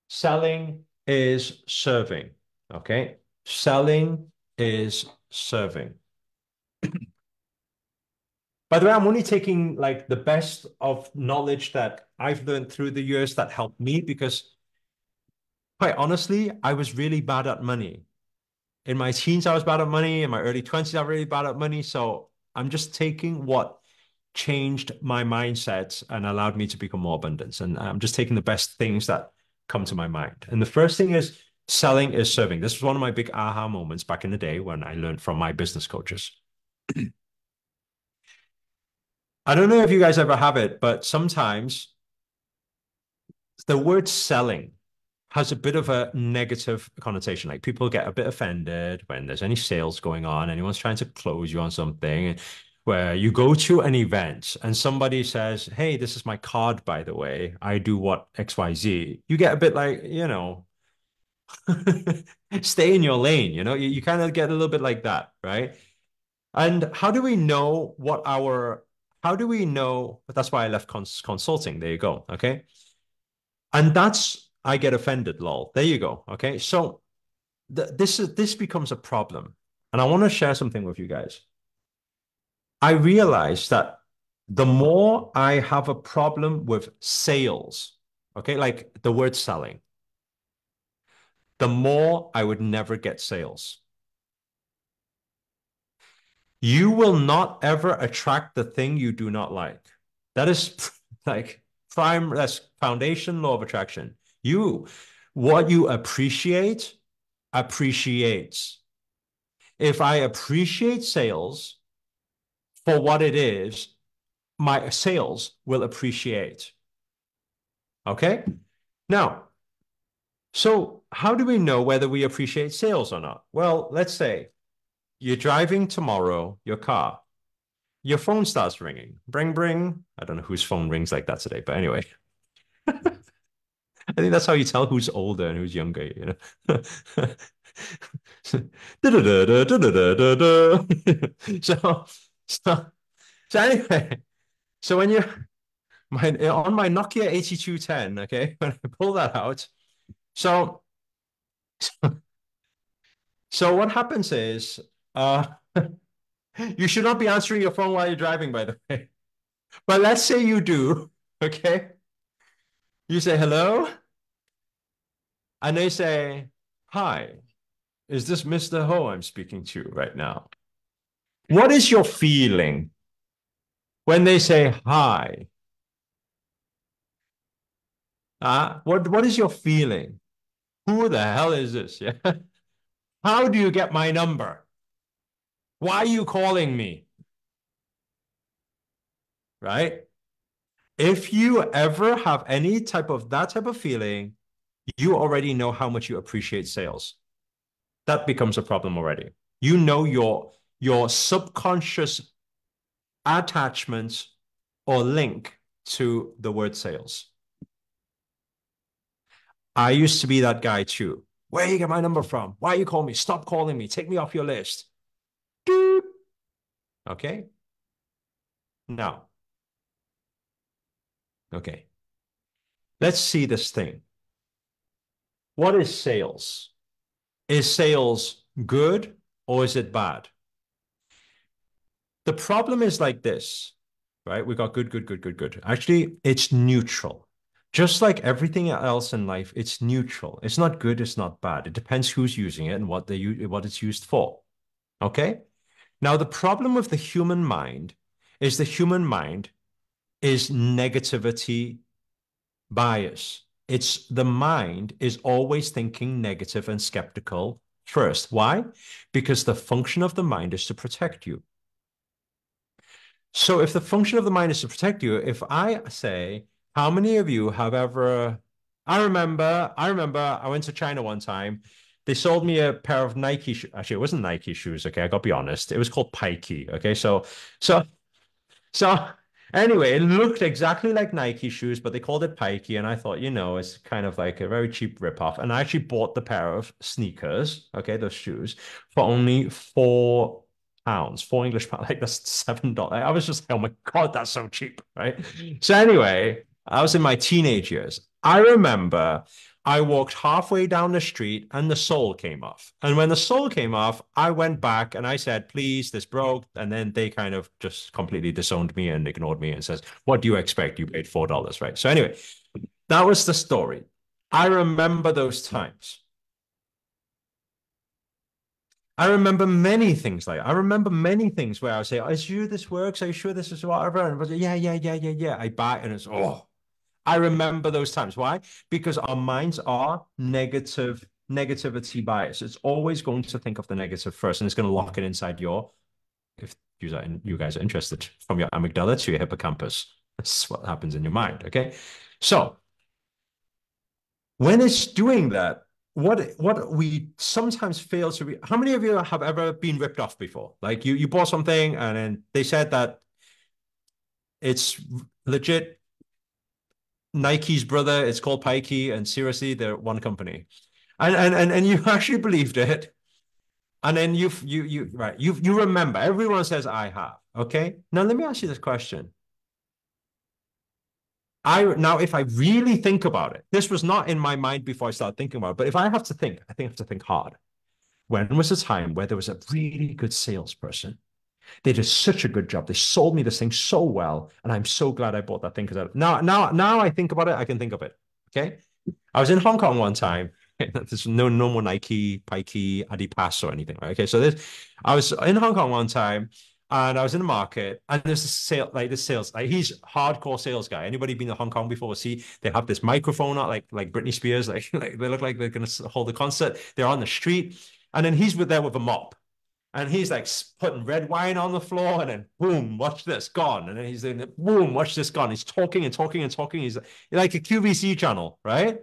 Selling is serving. Okay. Selling is serving. By the way, I'm only taking like the best of knowledge that I've learned through the years that helped me because quite honestly, I was really bad at money. In my teens, I was bad at money. In my early 20s, I was really bad at money. So I'm just taking what changed my mindset and allowed me to become more abundant. And I'm just taking the best things that come to my mind. And the first thing is selling is serving. This was one of my big aha moments back in the day when I learned from my business coaches. I don't know if you guys ever have it, but sometimes the word selling has a bit of a negative connotation. Like people get a bit offended when there's any sales going on, anyone's trying to close you on something, where you go to an event and somebody says, hey, this is my card, by the way. I do what XYZ. You get a bit like, stay in your lane, you kind of get a little bit like that, right? And how do we know? That's why I left consulting. There you go. Okay. And I get offended, lol. There you go. Okay. So this becomes a problem. And I want to share something with you guys. I realize that the more I have a problem with sales, okay, like the word selling, the more I would never get sales. You will not ever attract the thing you do not like. That is like that's foundation law of attraction. What you appreciate appreciates. If I appreciate sales for what it is, my sales will appreciate. Okay. Now, so how do we know whether we appreciate sales or not? Well, let's say you're driving tomorrow, your car, your phone starts ringing. Bring, bring. I don't know whose phone rings like that today, but anyway, I think that's how you tell who's older and who's younger, you know. So, so, so anyway, so when you on my Nokia 8210, okay, when I pull that out, so so what happens is uh you should not be answering your phone while you're driving, by the way. But let's say you do, okay? You say hello, and they say, "Hi, is this Mr. Ho I'm speaking to right now?" What is your feeling when they say hi? What is your feeling? Who the hell is this? Yeah. How do you get my number? Why are you calling me? Right? If you ever have any type of that type of feeling, you already know how much you appreciate sales. That becomes a problem already. You know your subconscious attachment or link to the word sales. I used to be that guy too. Where you get my number from? Why you call me? Stop calling me. Take me off your list. Doot. Okay. Now, okay. Let's see this thing. What is sales? Is sales good or is it bad? The problem is like this, right? We got good, good, good, good, good. Actually, it's neutral. Just like everything else in life, it's neutral. It's not good, it's not bad. It depends who's using it and what it's used for. Okay? Now, the problem with the human mind is the human mind is negativity bias. It's the mind is always thinking negative and skeptical first. Why? Because the function of the mind is to protect you. So if the function of the mind is to protect you, if I say, how many of you have ever, I remember I went to China one time. They sold me a pair of Nike shoes. Actually, it wasn't Nike shoes. Okay. I got to be honest. It was called Pikey. Okay. So so anyway, it looked exactly like Nike shoes, but they called it Pikey. And I thought, it's kind of like a very cheap ripoff. And I actually bought the pair of sneakers, okay, those shoes, for only £4, 4 English pounds. Like that's $7. I was just like, oh my God, that's so cheap, right? So anyway, I was in my teenage years. I remember I walked halfway down the street and the sole came off. And when the sole came off, I went back and I said, please, this broke. And then they kind of just completely disowned me and ignored me and says, what do you expect? You paid $4, right? So anyway, that was the story. I remember those times. I remember many things like I remember many things where I would say, "Are you sure this works? Are you sure this is whatever?" And I was like, yeah, yeah, yeah, yeah, yeah. I buy it and it's I remember those times. Why? Because our minds are negativity bias. It's always going to think of the negative first, and it's going to lock it inside if you guys are interested, from your amygdala to your hippocampus. That's what happens in your mind. Okay. So when it's doing that, what we sometimes fail to how many of you have ever been ripped off before? Like you bought something and then they said that it's legit Nike's brother. It's called Pikey, and seriously, they're one company, and you actually believed it, and then you remember. Everyone says I have. Okay, now let me ask you this question. If I really think about it, this was not in my mind before I started thinking about it. But if I have to think, I think I have to think hard. When was a time where there was a really good salesperson? They did such a good job. They sold me this thing so well, and I'm so glad I bought that thing because now I think about it, I can think of it. Okay, I was in Hong Kong one time. There's no more Nike, Pikey, Adidas or anything. Right? Okay, I was in Hong Kong one time, and I was in the market, and there's this sales, like he's hardcore sales guy. Anybody been to Hong Kong before? See, they have this microphone out, like Britney Spears, like they look like they're gonna hold a concert. They're on the street, and then he's there with a mop. And he's like putting red wine on the floor, and then boom, watch this, gone. And then he's in boom, watch this, gone. He's talking and talking and talking. He's like a QVC channel, right?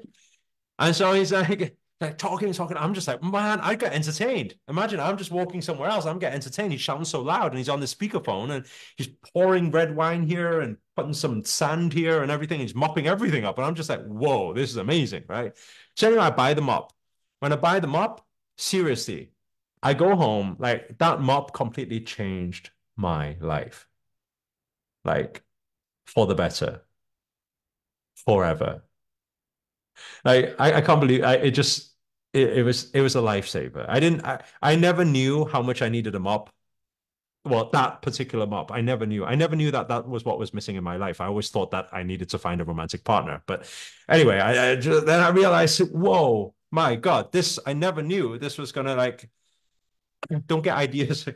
And so he's like talking and talking. I'm just like, man, I get entertained. Imagine I'm just walking somewhere else. I'm getting entertained. He's shouting so loud and he's on the speakerphone and he's pouring red wine here and putting some sand here and everything. He's mopping everything up. And I'm just like, whoa, this is amazing, right? So anyway, I buy the mop. When I buy the mop, seriously, I go home, like that mop completely changed my life, like for the better, forever. I can't believe it just it was a lifesaver. I never knew how much I needed a mop. Well, that particular mop, I never knew that that was what was missing in my life. I always thought that I needed to find a romantic partner. But anyway, then I realized, whoa, my God, this I never knew this was gonna like don't get ideas.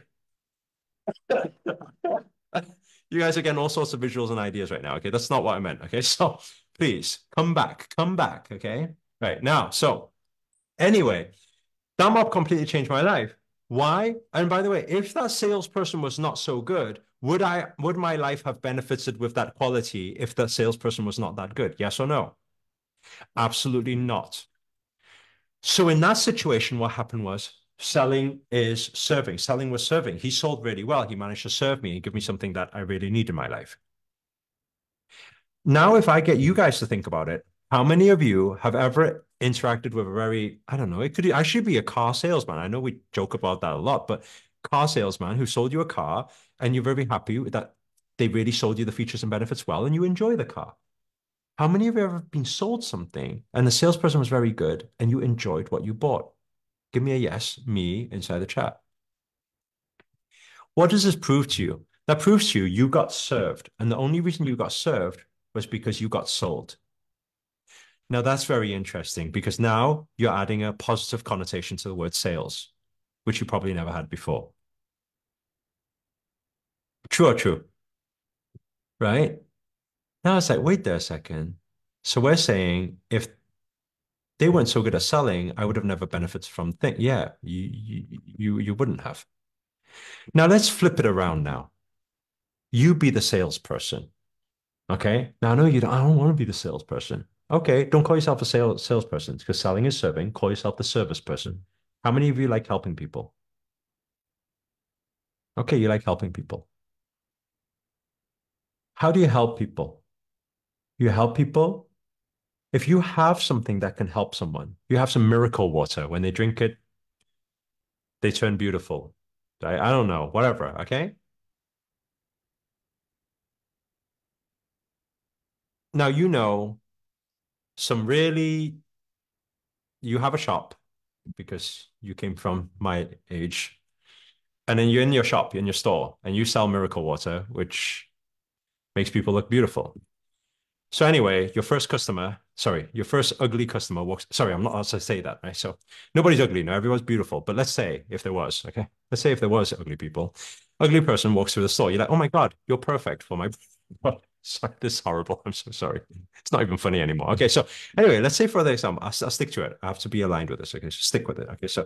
You guys are getting all sorts of visuals and ideas right now. Okay, that's not what I meant. Okay, so please come back, come back. Okay, right now. So anyway, that mop completely changed my life. Why? And by the way, if that salesperson was not so good, would my life have benefited with that quality if that salesperson was not that good? Yes or no? Absolutely not. So in that situation, what happened was selling is serving. Selling was serving. He sold really well. He managed to serve me and give me something that I really need in my life. Now, if I get you guys to think about it, how many of you have ever interacted with a very, I don't know, it could actually be a car salesman. I know we joke about that a lot, but car salesman who sold you a car and you're very happy that they really sold you the features and benefits well and you enjoy the car. How many of you have ever been sold something and the salesperson was very good and you enjoyed what you bought? Give me a yes, me inside the chat. What does this prove to you? That proves to you you got served. And the only reason you got served was because you got sold. Now that's very interesting because now you're adding a positive connotation to the word sales, which you probably never had before. True or true, right? Now it's like, wait there a second. So we're saying if they weren't so good at selling, I would have never benefited from thing. Yeah, you wouldn't have. Now let's flip it around now. You be the salesperson. Okay. Now I know you don't, I don't want to be the salesperson. Okay, don't call yourself a salesperson because selling is serving. Call yourself the service person. How many of you like helping people? Okay, you like helping people. How do you help people? You help people if you have something that can help someone. You have some miracle water. When they drink it, they turn beautiful. I don't know, whatever. Okay. Now you know some really, you have a shop because you came from my age. And then you're in your shop, in your store, and you sell miracle water, which makes people look beautiful. So anyway, your first customer, sorry, your first ugly customer walks. Sorry, I'm not allowed to say that, right? So nobody's ugly. No, everyone's beautiful. But let's say if there was, okay, let's say if there was ugly people, ugly person walks through the store. You're like, oh my God, you're perfect for my. Sorry, this is horrible. I'm so sorry. It's not even funny anymore. Okay, so anyway, let's say for the example, I'll stick to it. I have to be aligned with this. Okay, so stick with it. Okay, so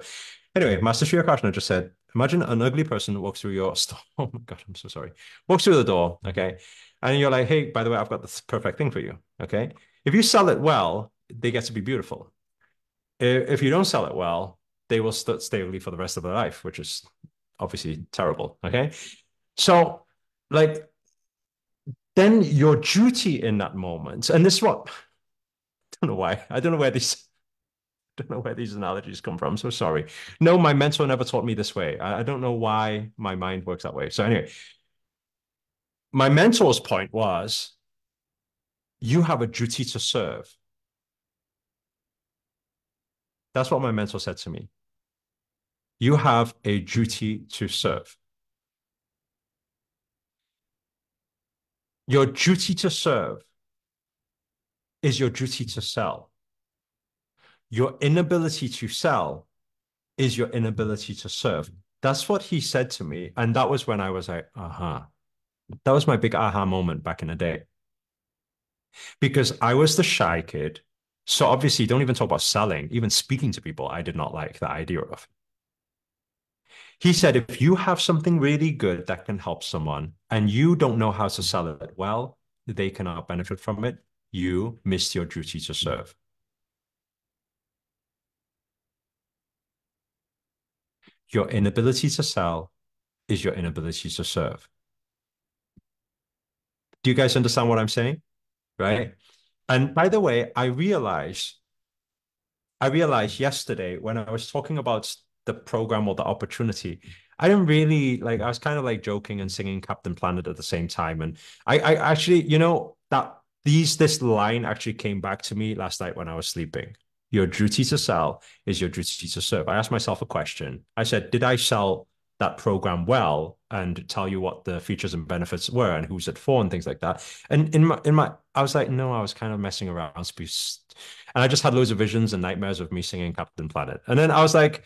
anyway, Master Sri Akarshana just said, imagine an ugly person walks through your store. Oh my God, I'm so sorry. Walks through the door. Okay, and you're like, hey, by the way, I've got this perfect thing for you. Okay. If you sell it well, they get to be beautiful. If you don't sell it well, they will stay ugly for the rest of their life, which is obviously terrible. Okay. So, like, then your duty in that moment, and this is what I don't know why. I don't know where these don't know where these analogies come from. So sorry. No, my mentor never taught me this way. I don't know why my mind works that way. So anyway, my mentor's point was you have a duty to serve. That's what my mentor said to me. You have a duty to serve. Your duty to serve is your duty to sell. Your inability to sell is your inability to serve. That's what he said to me. And that was when I was like, aha. That was my big aha moment back in the day. Because I was the shy kid. So obviously, don't even talk about selling. Even speaking to people, I did not like the idea of. He said, if you have something really good that can help someone and you don't know how to sell it well, they cannot benefit from it. You missed your duty to serve. Your inability to sell is your inability to serve. Do you guys understand what I'm saying? Right. And by the way, I realized yesterday when I was talking about the program or the opportunity, I didn't really like, I was kind of like joking and singing Captain Planet at the same time. And I actually, that this line actually came back to me last night when I was sleeping. Your duty to sell is your duty to serve. I asked myself a question. I said, did I sell that program well and tell you what the features and benefits were and who's it for and things like that? And I was like, no, I was kind of messing around. And I just had loads of visions and nightmares of me singing Captain Planet. And then I was like,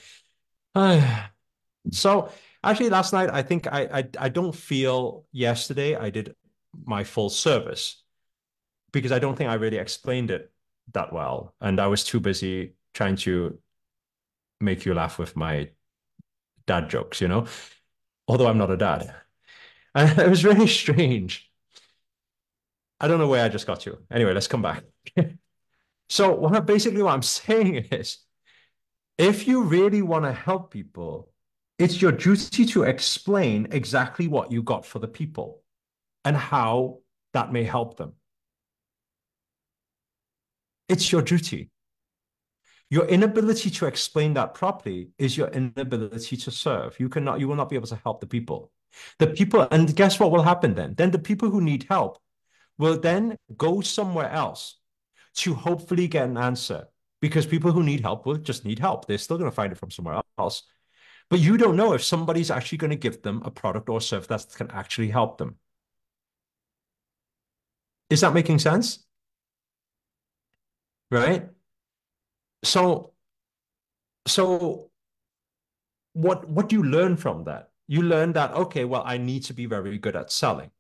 ah. So actually last night, I think I don't feel yesterday I did my full service because I don't think I really explained it that well. And I was too busy trying to make you laugh with my dad jokes, although I'm not a dad. And it was really strange. I don't know where I just got to. Anyway, let's come back. So what I'm saying is if you really want to help people, it's your duty to explain exactly what you got for the people and how that may help them. It's your duty. Your inability to explain that properly is your inability to serve. You will not be able to help the people. The people, and guess what will happen then? Then the people who need help will then go somewhere else to hopefully get an answer because people who need help will just need help. They're still going to find it from somewhere else. But you don't know if somebody's actually going to give them a product or service that can actually help them. Is that making sense? Right? So, so what do you learn from that? You learn that, okay, well, I need to be very good at selling.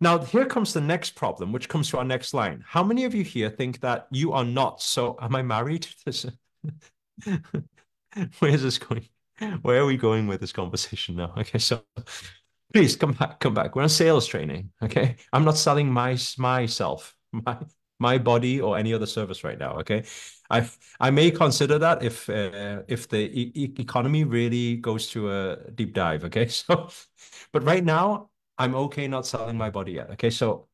Now, here comes the next problem, which comes to our next line. How many of you here think that you are not so, am I married? Where is this going? Where are we going with this conversation now? Okay, so please come back, come back. We're on sales training, okay? I'm not selling myself, my body or any other service right now, okay? I may consider that if the economy really goes to a deep dive, okay? So, but right now I'm okay not selling my body yet, okay? So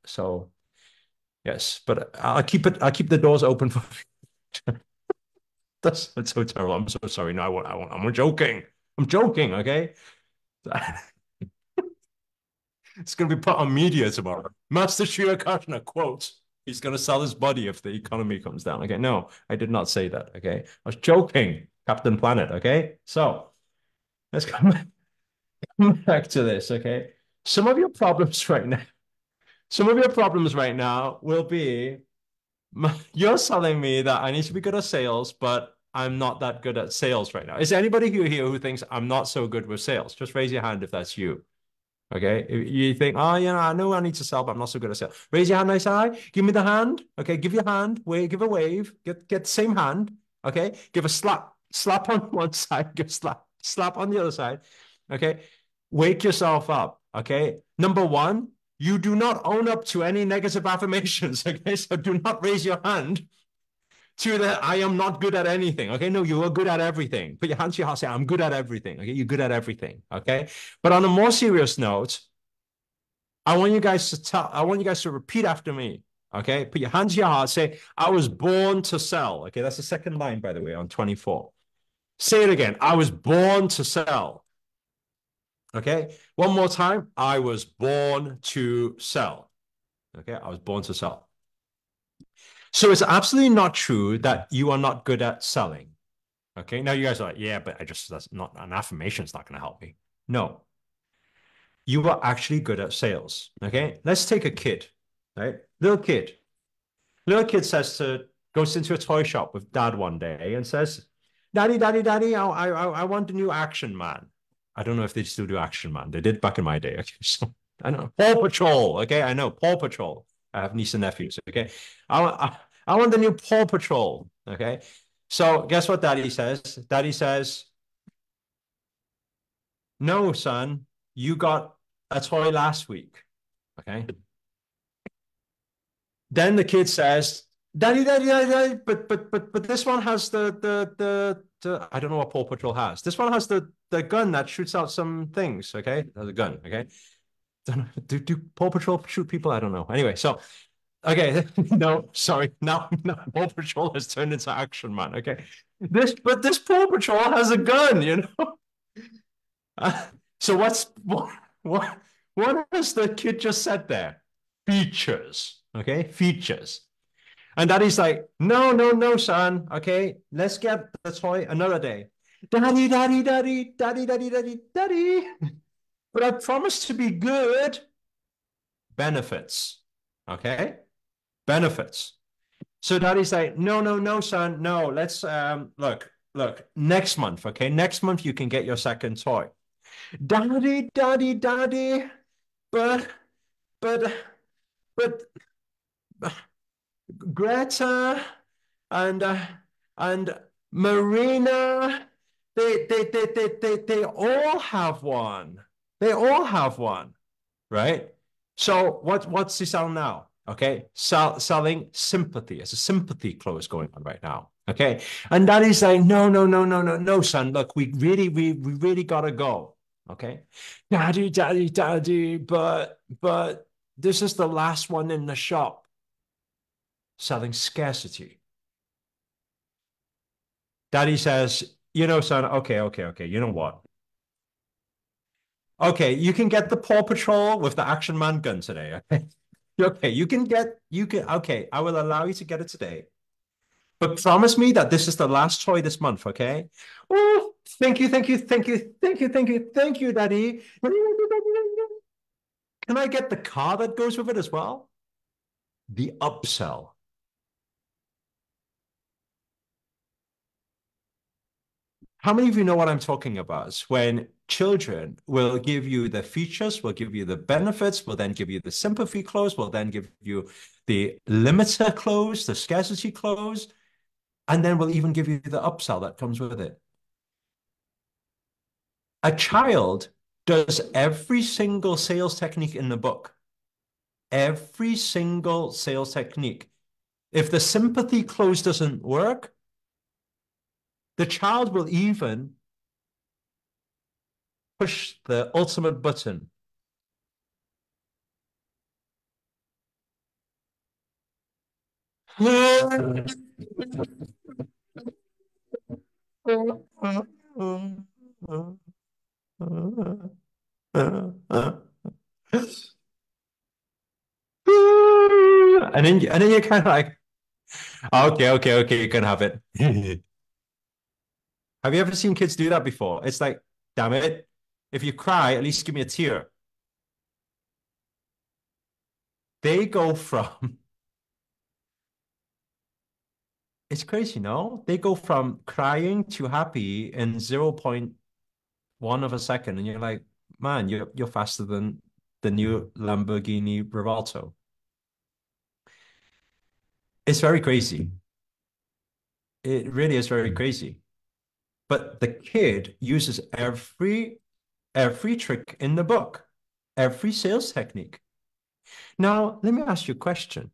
yes, but I'll keep the doors open for. That's so terrible. I'm so sorry. No, I won't. I'm joking. I'm joking, okay? It's going to be put on media tomorrow. Master Sri Akarshana quote, he's going to sell his body if the economy comes down. Okay, no, I did not say that. Okay, I was joking, Captain Planet. Okay, so let's come back to this. Okay, some of your problems right now, some of your problems right now will be you're telling me that I need to be good at sales, but I'm not that good at sales right now. Is there anybody here who thinks I'm not so good with sales? Just raise your hand if that's you. Okay. If you think, oh, I know I need to sell, but I'm not so good at sales. Raise your hand, nice eye. Give me the hand. Okay. Give your hand. Wave, give a wave. Get the same hand. Okay. Give a slap on one side. Give a slap on the other side. Okay. Wake yourself up. Okay. Number one, you do not own up to any negative affirmations. Okay. So do not raise your hand to the I am not good at anything. Okay. No, you are good at everything. Put your hands to your heart. Say, I'm good at everything. Okay. You're good at everything. Okay. But on a more serious note, I want you guys to repeat after me. Okay. Put your hands to your heart. Say, I was born to sell. Okay. That's the second line, by the way, on 24. Say it again. I was born to sell. Okay. One more time. I was born to sell. Okay. I was born to sell. So it's absolutely not true that you are not good at selling. Okay. Now you guys are like, yeah, but that's not an affirmation. It's not going to help me. No, you are actually good at sales. Okay. Let's take a kid, right? Little kid. Little kid goes into a toy shop with dad one day and says, Daddy, Daddy, Daddy, I want a new Action Man. I don't know if they still do Action Man. They did back in my day. Okay. So I know. Paw Patrol. Okay. I know. Paw Patrol. I have niece and nephews. Okay. I want the new Paw Patrol. Okay. So guess what Daddy says? Daddy says, no, son, you got a toy last week. Okay. Then the kid says, Daddy, Daddy, Daddy, Daddy, but this one has the I don't know what Paw Patrol has. This one has the gun that shoots out some things. Okay, it has a gun. Okay, do Paw Patrol shoot people? I don't know. Anyway, so okay, no, sorry, now Paw Patrol has turned into Action Man. Okay, this Paw Patrol has a gun. You know, uh, so what has the kid just said there? Features. Okay, features. And daddy's like, no, no, no, son. Okay, let's get the toy another day. Daddy, daddy, daddy, daddy, daddy, daddy, daddy. But I promised to be good. Benefits. Okay? Benefits. So daddy's like, no, no, no, son. No, let's look, next month, okay? Next month you can get your second toy. Daddy, daddy, daddy. But but but Greta and and Marina, they all have one. They all have one, right? So what's he selling now? Okay, selling sympathy. It's a sympathy close going on right now. Okay, and Daddy's like, no, no, no, no, no, no, son. Look, we really gotta go. Okay, Daddy, Daddy, Daddy, but this is the last one in the shop selling scarcity. Daddy says, you know, son, okay, okay, okay. You know what? Okay, you can get the Paw Patrol with the Action Man gun today. Okay, okay, okay, I will allow you to get it today. But promise me that this is the last toy this month, okay? Oh, thank you, thank you, thank you, thank you, thank you, thank you, Daddy. Can I get the car that goes with it as well? The upsell. How many of you know what I'm talking about? It's when children will give you the features, will give you the benefits, will then give you the sympathy clause, will then give you the limiter clause, the scarcity clause, and then will even give you the upsell that comes with it. A child does every single sales technique in the book, every single sales technique. If the sympathy clause doesn't work, the child will even push the ultimate button. And then you're kind of like, okay, okay, okay, you can have it. Have you ever seen kids do that before? It's like, damn it. If you cry, at least give me a tear. They go from, it's crazy, no? They go from crying to happy in 0.1 of a second. And you're like, man, you're faster than the new Lamborghini Revolto. It's very crazy. It really is very crazy. But the kid uses every trick in the book, every sales technique. Now, let me ask you a question.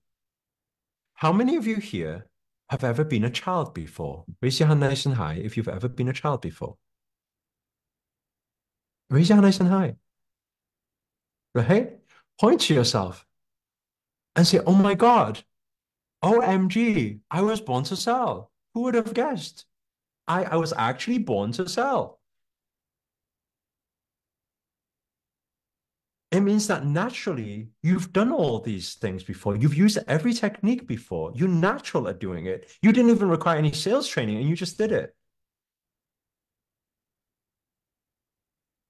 How many of you here have ever been a child before? Raise your hand nice and high if you've ever been a child before. Raise your hand nice and high, right? Point to yourself and say, oh my God, OMG, I was born to sell. Who would have guessed? I was actually born to sell. It means that naturally you've done all these things before. You've used every technique before. You're natural at doing it. You didn't even require any sales training and you just did it.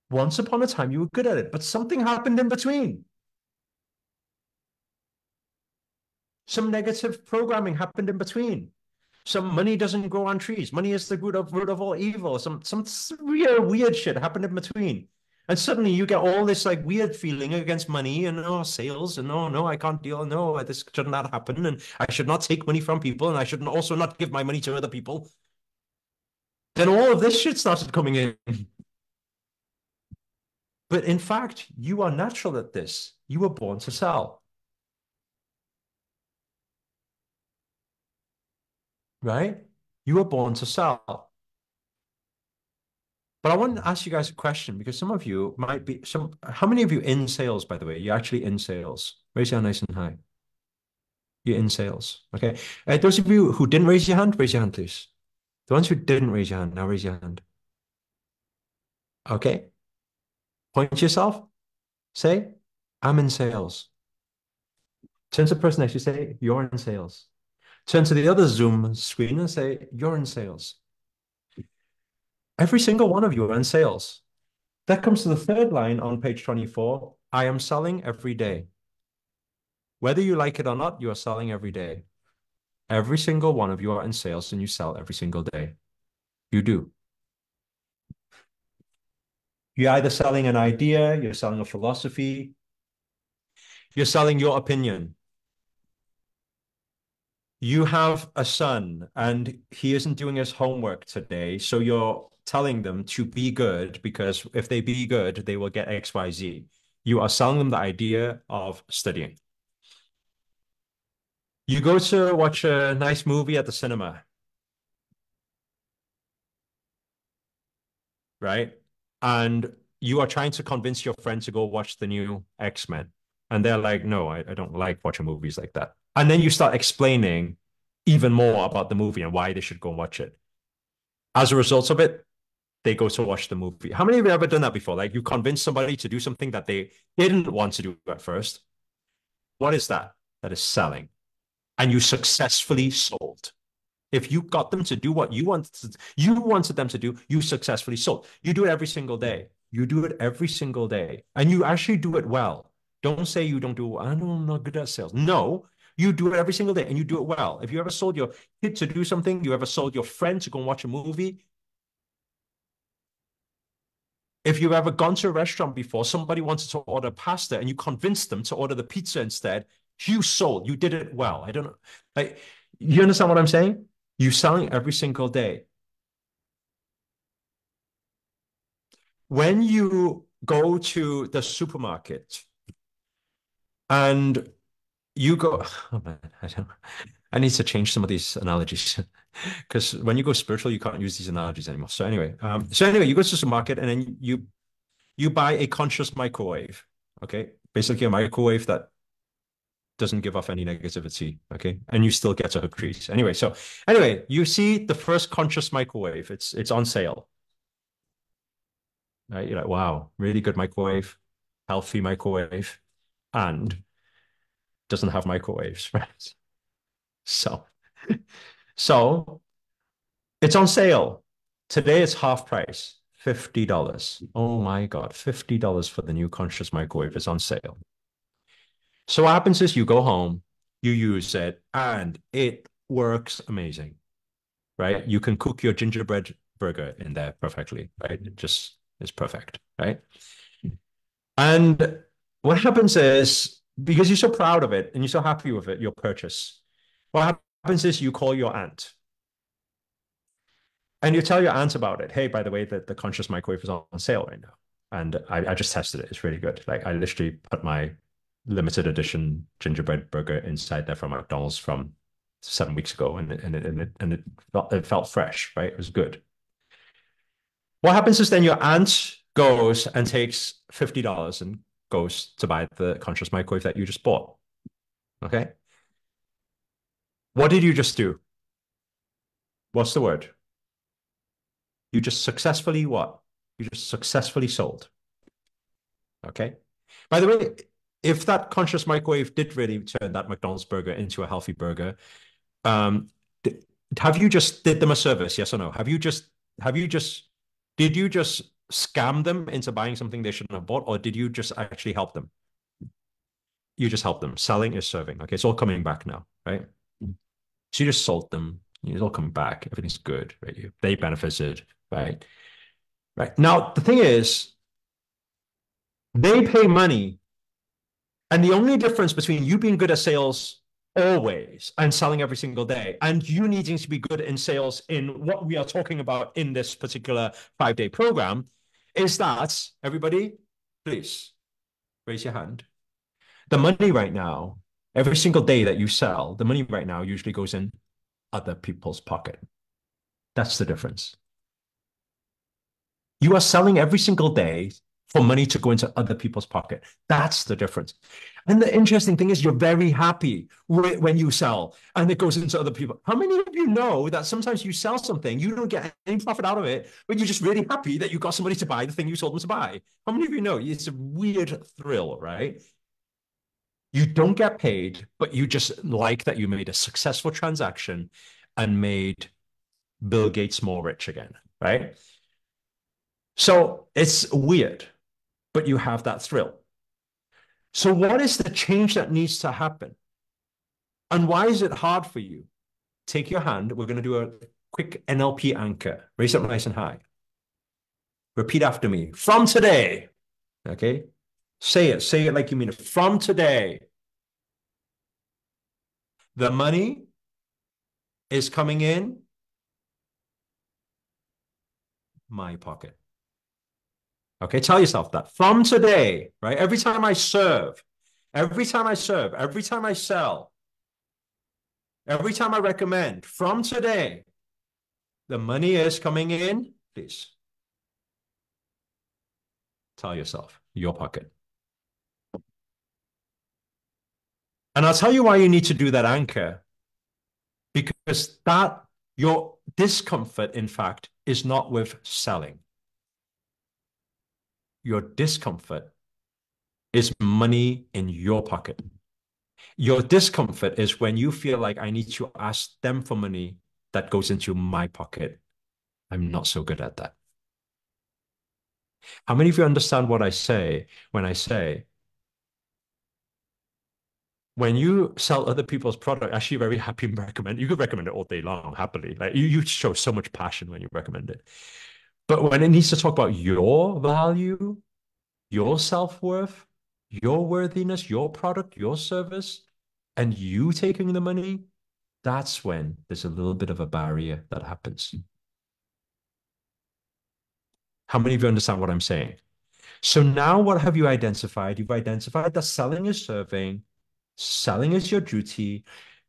Once upon a time, you were good at it, but something happened in between. Some negative programming happened in between. Some money doesn't grow on trees. Money is the root of all evil. Some real weird shit happened in between. And suddenly you get all this like weird feeling against money and oh sales and oh no, I can't deal. No, this should not happen. And I should not take money from people and I should also not give my money to other people. Then all of this shit started coming in. But in fact, you are natural at this. You were born to sell, right? You were born to sell. But I want to ask you guys a question because some of you might be how many of you in sales, by the way? You're actually in sales. Raise your hand nice and high. You're in sales. Okay. Those of you who didn't raise your hand, please. The ones who didn't raise your hand, now raise your hand. Okay. Point to yourself. Say, I'm in sales. Turn to the person next to you, say, you're in sales. Turn to the other Zoom screen and say, you're in sales. Every single one of you are in sales. That comes to the third line on page 24. I am selling every day. Whether you like it or not, you are selling every day. Every single one of you are in sales and you sell every single day. You do. You're either selling an idea, you're selling a philosophy, you're selling your opinion. You have a son and he isn't doing his homework today. So you're telling them to be good because if they be good, they will get XYZ. You are selling them the idea of studying. You go to watch a nice movie at the cinema, right? And you are trying to convince your friend to go watch the new X-Men. And they're like, no, I don't like watching movies like that. And then you start explaining even more about the movie and why they should go and watch it. As a result of it, they go to watch the movie. How many of you have ever done that before? Like you convince somebody to do something that they didn't want to do at first. What is that? That is selling. And you successfully sold. If you got them to do what you wanted them to do, you successfully sold. You do it every single day. You do it every single day. And you actually do it well. Don't say you don't do, I know I'm not good at sales. No, you do it every single day and you do it well. If you ever sold your kid to do something, you ever sold your friend to go and watch a movie, if you've ever gone to a restaurant before, somebody wanted to order pasta and you convinced them to order the pizza instead, you sold. You did it well. I don't know. Like, you understand what I'm saying? You're selling every single day. When you go to the supermarket and you go, oh man, I need to change some of these analogies because when you go spiritual, you can't use these analogies anymore. So anyway, you go to the supermarket and then you buy a conscious microwave. Okay, basically a microwave that doesn't give off any negativity. Okay, and you still get a hook treat. Anyway, you see the first conscious microwave. It's on sale. Right? You're like, wow, really good microwave, healthy microwave, and doesn't have microwaves, right? So, so it's on sale. Today it's half price, $50. Oh my God, $50 for the new conscious microwave is on sale. So what happens is you go home, you use it, and it works amazing, right? You can cook your gingerbread burger in there perfectly, right? It just is perfect, right? And what happens is, because you're so proud of it and you're so happy with it, your purchase, what happens is you call your aunt and you tell your aunt about it. Hey, by the way, the conscious microwave is on sale right now. And I just tested it. It's really good. Like I literally put my limited edition gingerbread burger inside there from McDonald's from 7 weeks ago, and it felt fresh, right? It was good. What happens is then your aunt goes and takes $50 and goes to buy the conscious microwave that you just bought. Okay. What did you just do? What's the word? You just successfully what? You just successfully sold. Okay. By the way, if that conscious microwave did really turn that McDonald's burger into a healthy burger, um, have you just did them a service? Yes or no? Did you just scam them into buying something they shouldn't have bought, or did you just actually help them? You just help them. Selling is serving. Okay, it's all coming back now, right? So you just sold them. It's all coming back. Everything's good, right? They benefited, right? Right. Now, the thing is, they pay money. And the only difference between you being good at sales always and selling every single day and you needing to be good in sales in what we are talking about in this particular 5-day program is that, everybody, Please raise your hand. The money right now, every single day that you sell, the money right now usually goes in other people's pocket. That's the difference. You are selling every single day for money to go into other people's pocket. That's the difference. And the interesting thing is you're very happy when you sell and it goes into other people. How many of you know that sometimes you sell something, you don't get any profit out of it, but you're just really happy that you got somebody to buy the thing you told them to buy? How many of you know it's a weird thrill, right? You don't get paid, but you just like that you made a successful transaction and made Bill Gates more rich again, right? So it's weird, but you have that thrill. So, what is the change that needs to happen? And why is it hard for you? Take your hand. We're going to do a quick NLP anchor. Raise it nice and high. Repeat after me. From today. Okay. Say it. Say it like you mean it. From today, the money is coming in my pocket. Okay. Tell yourself that. From today, right? Every time I serve, every time I serve, every time I sell, every time I recommend, from today, the money is coming in. Please tell yourself your pocket. And I'll tell you why you need to do that anchor, because that your discomfort, in fact, is not with selling. Your discomfort is money in your pocket. Your discomfort is when you feel like I need to ask them for money that goes into my pocket. I'm not so good at that. How many of you understand what I say when I say, when you sell other people's product, actually very happy and recommend, you could recommend it all day long, happily. Like you show so much passion when you recommend it. But when it needs to talk about your value, your self-worth, your worthiness, your product, your service, and you taking the money, that's when there's a little bit of a barrier that happens. How many of you understand what I'm saying? So now what have you identified? You've identified that selling is serving, selling is your duty.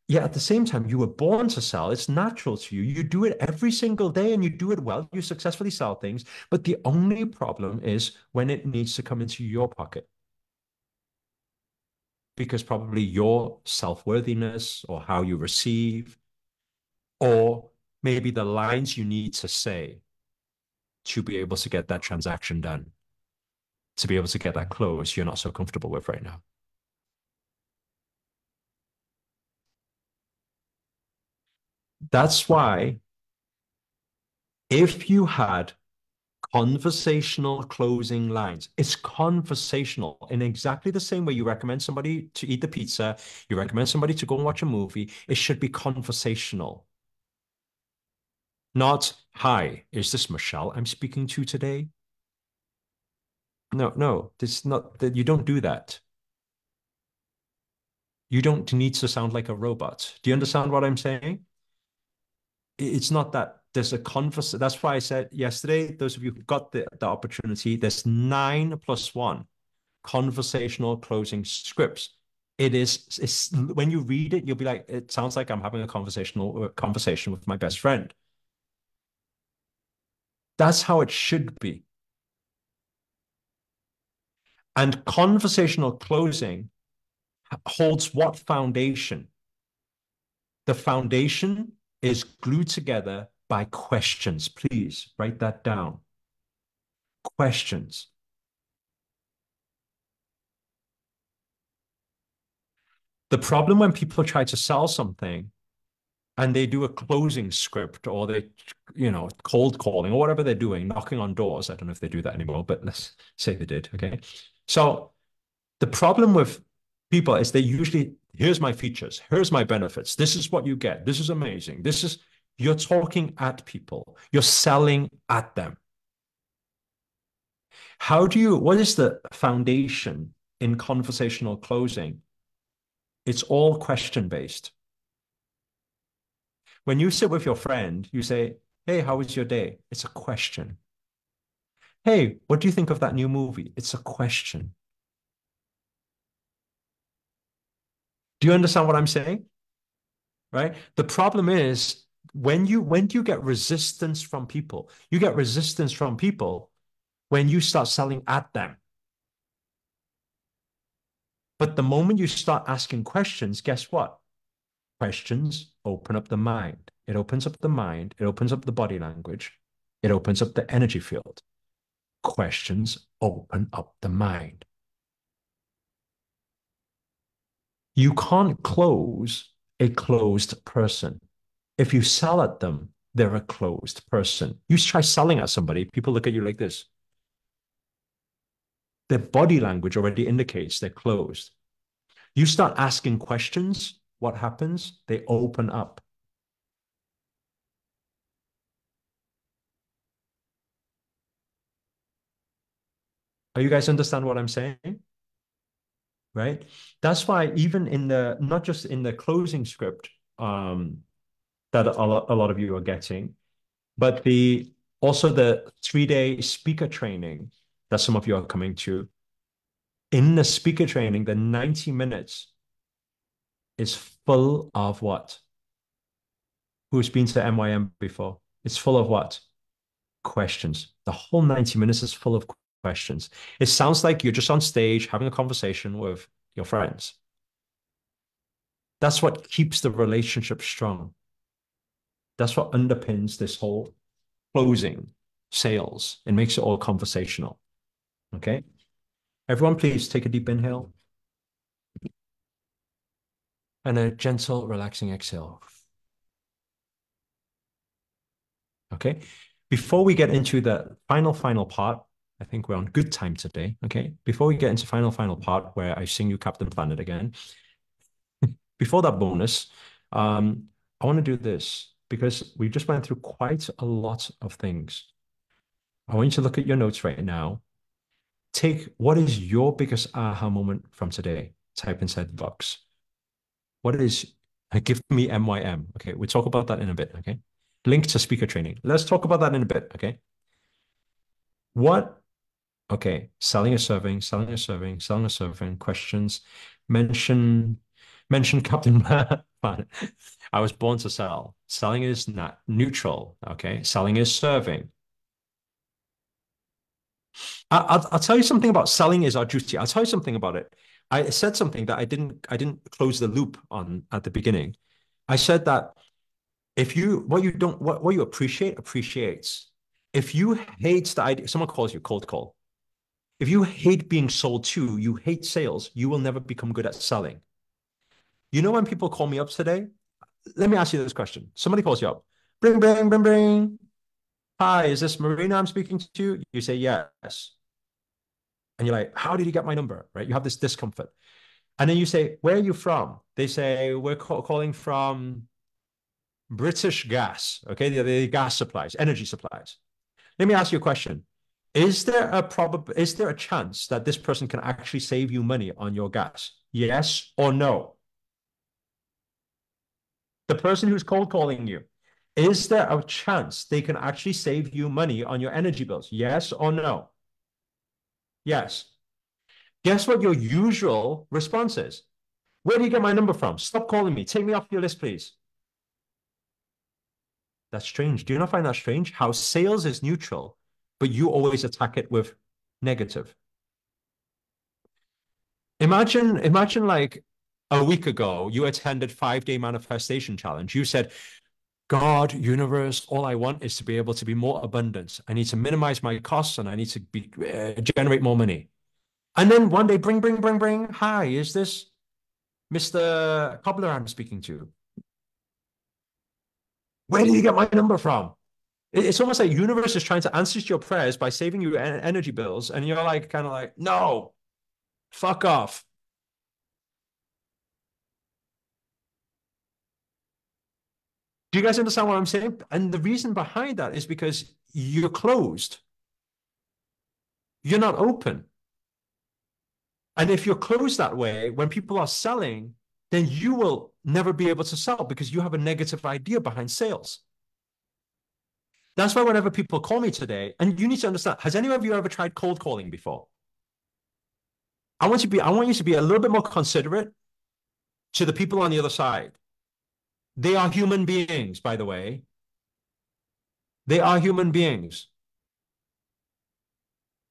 Yet at the same time, you were born to sell. It's natural to you. You do it every single day and you do it well. You successfully sell things. But the only problem is when it needs to come into your pocket. Because probably your self-worthiness or how you receive, or maybe the lines you need to say to be able to get that transaction done, to be able to get that close, you're not so comfortable with right now. That's why if you had conversational closing lines, it's conversational in exactly the same way you recommend somebody to eat the pizza, you recommend somebody to go and watch a movie, it should be conversational. Not, hi, is this Michelle I'm speaking to today? No, no, this not that you don't do that. You don't need to sound like a robot. Do you understand what I'm saying? It's not that there's a converse. That's why I said yesterday, those of you who got the opportunity, there's 9+1 conversational closing scripts. It's when you read it, you'll be like, it sounds like I'm having a conversation with my best friend. That's how it should be. And conversational closing holds what foundation? The foundation is glued together by questions. Please write that down. Questions. The problem when people try to sell something and they do a closing script or they, cold calling or whatever they're doing, knocking on doors. I don't know if they do that anymore, but let's say they did. Okay. So the problem with people is they usually, here's my features, here's my benefits, this is what you get, this is amazing, you're talking at people, you're selling at them. What is the foundation in conversational closing? It's all question based. When you sit with your friend, you say, hey, how was your day? It's a question. Hey, what do you think of that new movie? It's a question. Do you understand what I'm saying? Right? The problem is when you get resistance from people, you get resistance from people when you start selling at them. But the moment you start asking questions, guess what? Questions open up the mind. It opens up the mind. It opens up the body language. It opens up the energy field. Questions open up the mind. You can't close a closed person. If you sell at them, they're a closed person. You try selling at somebody, people look at you like this. Their body language already indicates they're closed. You start asking questions, what happens? They open up. Are you guys understand what I'm saying? Right? That's why even in the not just in the closing script that a lot of you are getting, but the also the 3-day speaker training that some of you are coming to. In the speaker training, the 90 minutes is full of what? Who's been to MYM before? It's full of what? Questions. The whole 90 minutes is full of questions. It sounds like you're just on stage having a conversation with your friends. That's what keeps the relationship strong. That's what underpins this whole closing sales. It makes it all conversational. Okay. Everyone, please take a deep inhale and a gentle, relaxing exhale. Okay. Before we get into the final part, I think we're on good time today. Okay. Before we get into final part where I sing you Captain Planet again, before that bonus, I want to do this because we just went through quite a lot of things. I want you to look at your notes right now. Take what is your biggest aha moment from today? Type inside the box. What is, give me MYM. Okay. We'll talk about that in a bit. Okay. Link to speaker training. Let's talk about that in a bit. Okay. What Okay, selling a serving, selling a serving, selling a serving, questions. Mention mention Captain Planet. I was born to sell. Selling is not neutral. Okay, selling is serving. I'll tell you something about selling is our duty. I'll tell you something about it. I said something that I didn't close the loop on at the beginning. I said that if you what you don't what you appreciate appreciates. If you hate the idea, someone calls you cold call. If you hate being sold to, you hate sales, you will never become good at selling. You know, when people call me up today, let me ask you this question. Somebody calls you up. Bring, bring, bring, bring. Hi, is this Marina I'm speaking to? You say yes. And you're like, how did you get my number? Right? You have this discomfort. And then you say, where are you from? They say, we're calling from British Gas. Okay. The gas supplies, energy supplies. Let me ask you a question. Is there a chance that this person can actually save you money on your gas? Yes or no? The person who's cold calling you, is there a chance they can actually save you money on your energy bills? Yes or no? Yes. Guess what your usual response is? Where do you get my number from? Stop calling me. Take me off your list, please. That's strange. Do you not find that strange? How sales is neutral, but you always attack it with negative. Imagine like a week ago, you attended 5-day manifestation challenge. You said, God, universe, all I want is to be able to be more abundant. I need to minimize my costs and I need to generate more money. And then one day, bring, bring, bring, bring. Hi, is this Mr. Cobbler I'm speaking to? Where did you get my number from? It's almost like universe is trying to answer your prayers by saving you energy bills. And you're like, kind of like, no, fuck off. Do you guys understand what I'm saying? And the reason behind that is because you're closed. You're not open. And if you're closed that way, when people are selling, then you will never be able to sell because you have a negative idea behind sales. That's why whenever people call me today, and you need to understand, has any of you ever tried cold calling before? I want you to be a little bit more considerate to the people on the other side. They are human beings, by the way. They are human beings.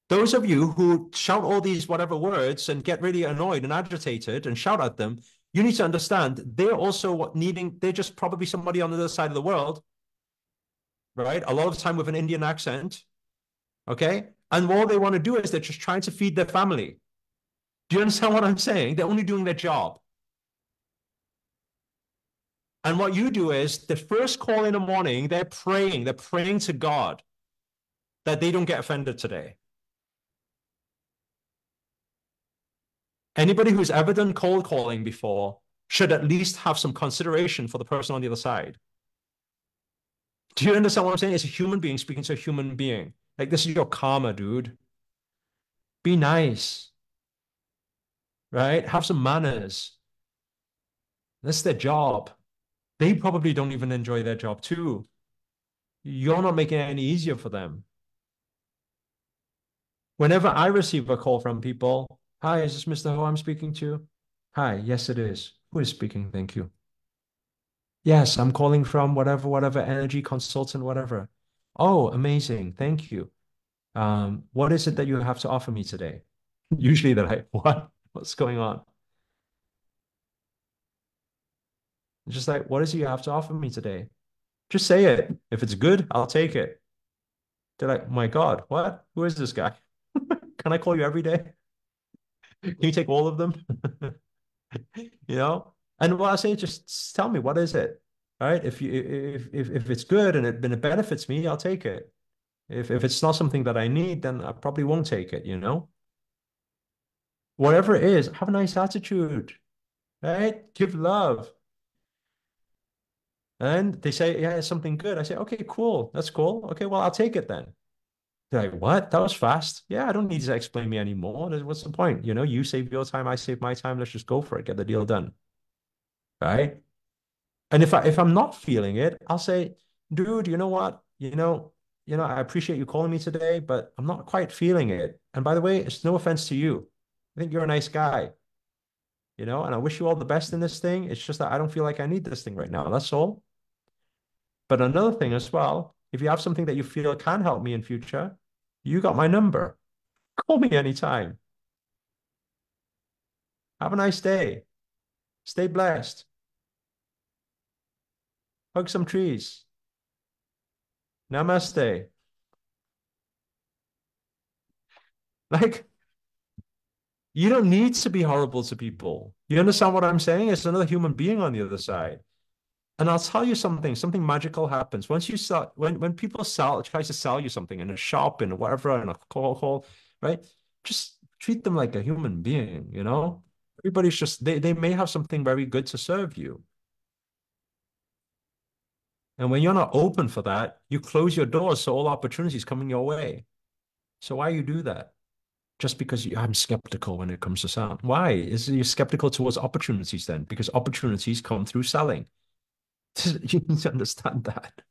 Those of you who shout all these whatever words and get really annoyed and agitated and shout at them, you need to understand they're also needing, they're just probably somebody on the other side of the world, right? A lot of the time with an Indian accent, okay? And all they want to do is they're just trying to feed their family. Do you understand what I'm saying? They're only doing their job. And what you do is the first call in the morning, they're praying to God that they don't get offended today. Anybody who's ever done cold calling before should at least have some consideration for the person on the other side. Do you understand what I'm saying? It's a human being speaking to a human being. Like, this is your karma, dude. Be nice, right? Have some manners. That's their job. They probably don't even enjoy their job too. You're not making it any easier for them. Whenever I receive a call from people, hi, is this Mr. Ho I'm speaking to? Hi, yes, it is. Who is speaking? Thank you. Yes, I'm calling from whatever, whatever energy consultant, whatever. Oh, amazing. Thank you. What is it that you have to offer me today? Usually they're like, what? What's going on? Just like, what is it you have to offer me today? Just say it. If it's good, I'll take it. They're like, my God, what? Who is this guy? Can I call you every day? Can you take all of them? You know? And what I say, just tell me, what is it? All right. If it's good and it benefits me, I'll take it. If it's not something that I need, then I probably won't take it, you know? Whatever it is, have a nice attitude, right? Give love. And they say, yeah, it's something good. I say, okay, cool. That's cool. Okay, well, I'll take it then. They're like, what? That was fast. Yeah, I don't need to explain me anymore. What's the point? You know, you save your time, I save my time. Let's just go for it, get the deal done. Right. And if I'm not feeling it, I'll say, dude, you know what? I appreciate you calling me today, but I'm not quite feeling it. And by the way, it's no offense to you. I think you're a nice guy, and I wish you all the best in this thing. It's just that I don't feel like I need this thing right now. That's all. But another thing as well, if you have something that you feel can help me in future, you got my number. Call me anytime. Have a nice day. Stay blessed. Hug some trees. Namaste. Like, you don't need to be horrible to people. You understand what I'm saying? It's another human being on the other side. And I'll tell you something magical happens. Once you sell, when people try to sell you something in a shop, in whatever, in a call, right? Just treat them like a human being, you know? Everybody's just, they may have something very good to serve you. And when you're not open for that, you close your doors so all opportunities coming your way. So why you do that? Just because I'm skeptical when it comes to sound. Why? Is you skeptical towards opportunities then? Because opportunities come through selling. You need to understand that.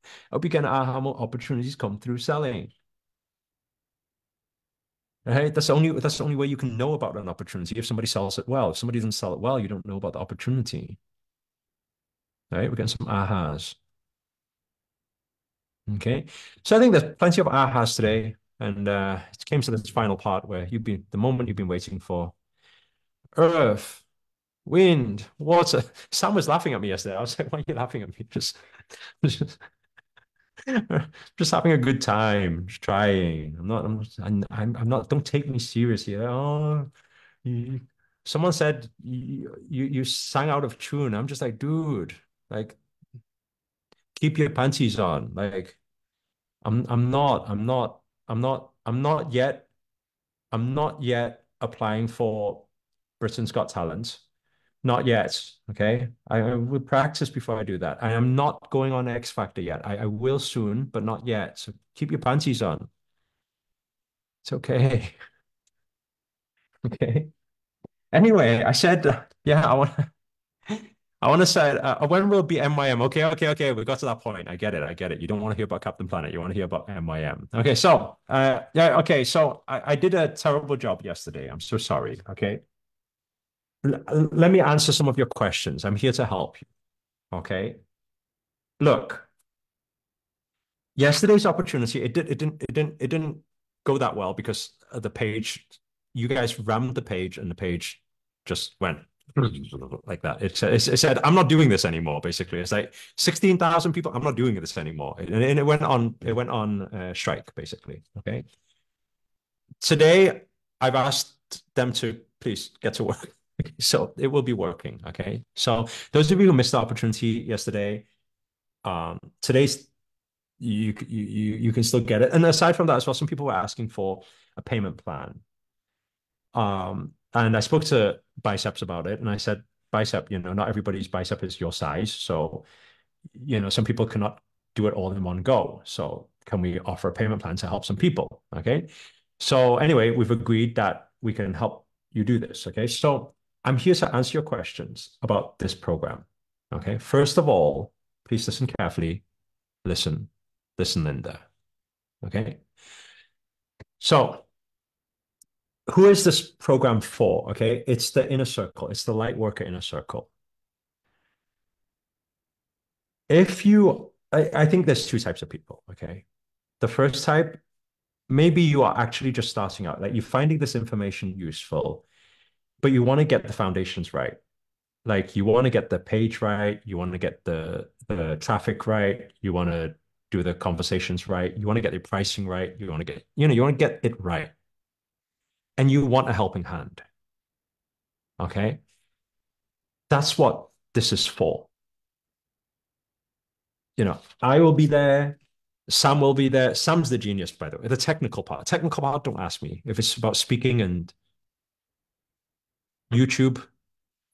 I hope you can aha more opportunities come through selling. Right? That's the only way you can know about an opportunity if somebody sells it well. If somebody doesn't sell it well, you don't know about the opportunity. Right? We're getting some ahas. Okay. So I think there's plenty of ahas today. And it came to this final part where the moment you've been waiting for. Earth, wind, water. Sam was laughing at me yesterday. I was like, why are you laughing at me? Just, just having a good time, just trying. I'm not, don't take me seriously. Oh, you, someone said you sang out of tune. I'm just like, dude, like, keep your panties on. Like, I'm not yet applying for Britain's Got Talent. Not yet. Okay. I will practice before I do that. I am not going on X Factor yet. I will soon, but not yet. So keep your panties on. It's okay. Okay. Anyway, I said, yeah, I want to say, when will be MYM? Okay, okay, okay. We got to that point. I get it. I get it. You don't want to hear about Captain Planet. You want to hear about MYM. Okay, so, yeah, okay. So I did a terrible job yesterday. I'm so sorry. Okay. Let me answer some of your questions. I'm here to help you. Okay. Look, yesterday's opportunity, it didn't go that well because the page, you guys rammed the page and the page just went like that. It said, I'm not doing this anymore, basically. It's like 16,000 people, I'm not doing this anymore. And it went on strike, basically. Okay. Today, I've asked them to please get to work. So it will be working. Okay. So those of you who missed the opportunity yesterday, today's you can still get it. And aside from that as well, some people were asking for a payment plan. And I spoke to Biceps about it, and I said, Bicep, not everybody's bicep is your size. So, some people cannot do it all in one go. So can we offer a payment plan to help some people? Okay. So anyway, we've agreed that we can help you do this. Okay. So I'm here to answer your questions about this program. Okay. First of all, please listen carefully. Listen, listen, Linda. Okay. So who is this program for? Okay. It's the inner circle. It's the light worker inner circle. I think there's two types of people. Okay. The first type, maybe you are actually just starting out, like you're finding this information useful, but you want to get the foundations right. Like you want to get the page right. You want to get the traffic right. You want to do the conversations right. You want to get the pricing right. You want to get it right. And you want a helping hand. Okay. That's what this is for. I will be there. Sam will be there. Sam's the genius, by the way. The technical part. Technical part, don't ask me. If it's about speaking and YouTube,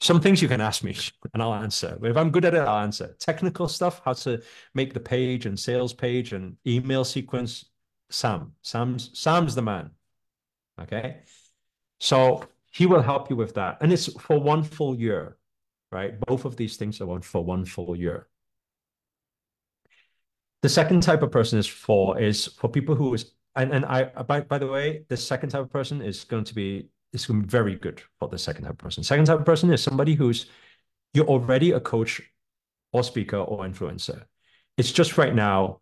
some things you can ask me and I'll answer. But if I'm good at it, I'll answer. Technical stuff, how to make the page and sales page and email sequence, Sam's the man. Okay. So he will help you with that. And it's for 1 full year, right? Both of these things are for 1 full year. The second type of person is for people who is and I by the way, the second type of person is going to be very good for the second type of person. Second type of person is somebody who's you're already a coach or speaker or influencer. It's just right now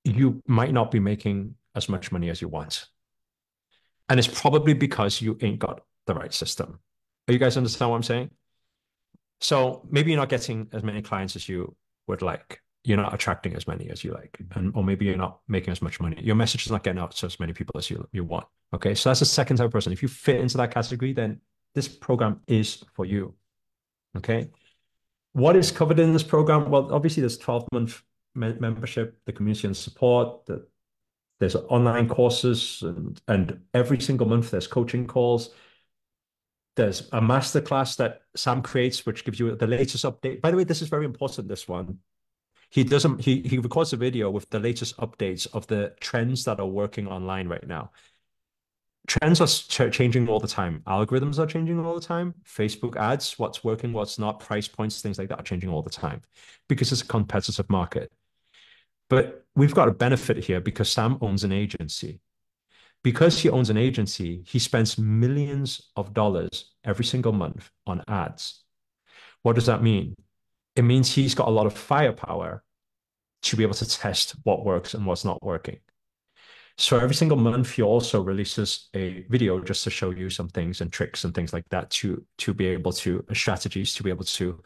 you might not be making as much money as you want. And it's probably because you ain't got the right system. Are you guys understand what I'm saying? So maybe you're not getting as many clients as you would like. You're not attracting as many as you like, or maybe you're not making as much money. Your message is not getting out to as many people as you want. Okay, so that's the second type of person. If you fit into that category, then this program is for you. Okay, what is covered in this program? Well, obviously there's 12-month membership, the community and support. There's online courses, and every single month there's coaching calls. There's a masterclass that Sam creates, which gives you the latest update. By the way, this is very important. This one, he records a video with the latest updates of the trends that are working online right now. Trends are changing all the time. Algorithms are changing all the time. Facebook ads, what's working, what's not, price points, things like that are changing all the time because it's a competitive market. But we've got a benefit here because Sam owns an agency. Because he owns an agency, he spends millions of dollars every single month on ads. What does that mean? It means he's got a lot of firepower to be able to test what works and what's not working. So every single month, he also releases a video just to show you some things and tricks and things like that to be able to strategies to be able to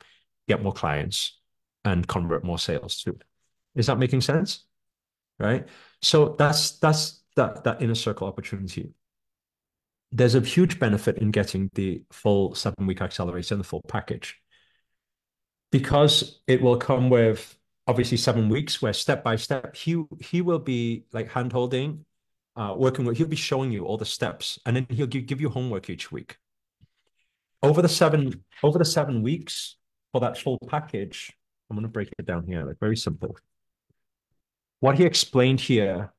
get more clients and convert more sales too. Is that making sense? Right. So that's that inner circle opportunity. There's a huge benefit in getting the full 7-week accelerator and the full package because it will come with obviously 7 weeks where step by step he will be like hand holding, working with he'll be showing you all the steps and then he'll give you homework each week. Over the 7 weeks for that full package, I'm going to break it down here, like very simple. What he explained here,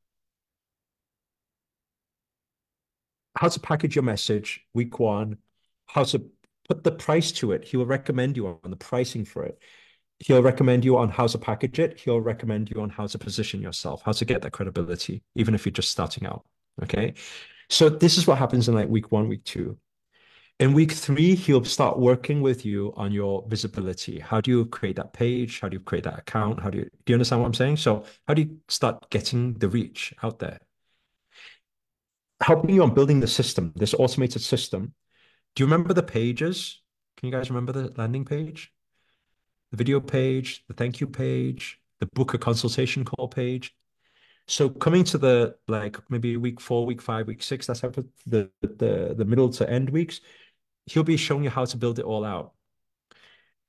how to package your message, week one, how to put the price to it. He will recommend you on the pricing for it. He'll recommend you on how to package it. He'll recommend you on how to position yourself, how to get that credibility, even if you're just starting out. Okay. So this is what happens in like week one, week two. In week three, he'll start working with you on your visibility. How do you create that page? How do you create that account? Do you understand what I'm saying? So how do you start getting the reach out there? Helping you on building the system, this automated system. Do you remember the pages? Can you guys remember the landing page? The video page, the thank you page, the book a consultation call page. So coming to the like maybe week four, week five, week six, that's how the middle to end weeks, he'll be showing you how to build it all out.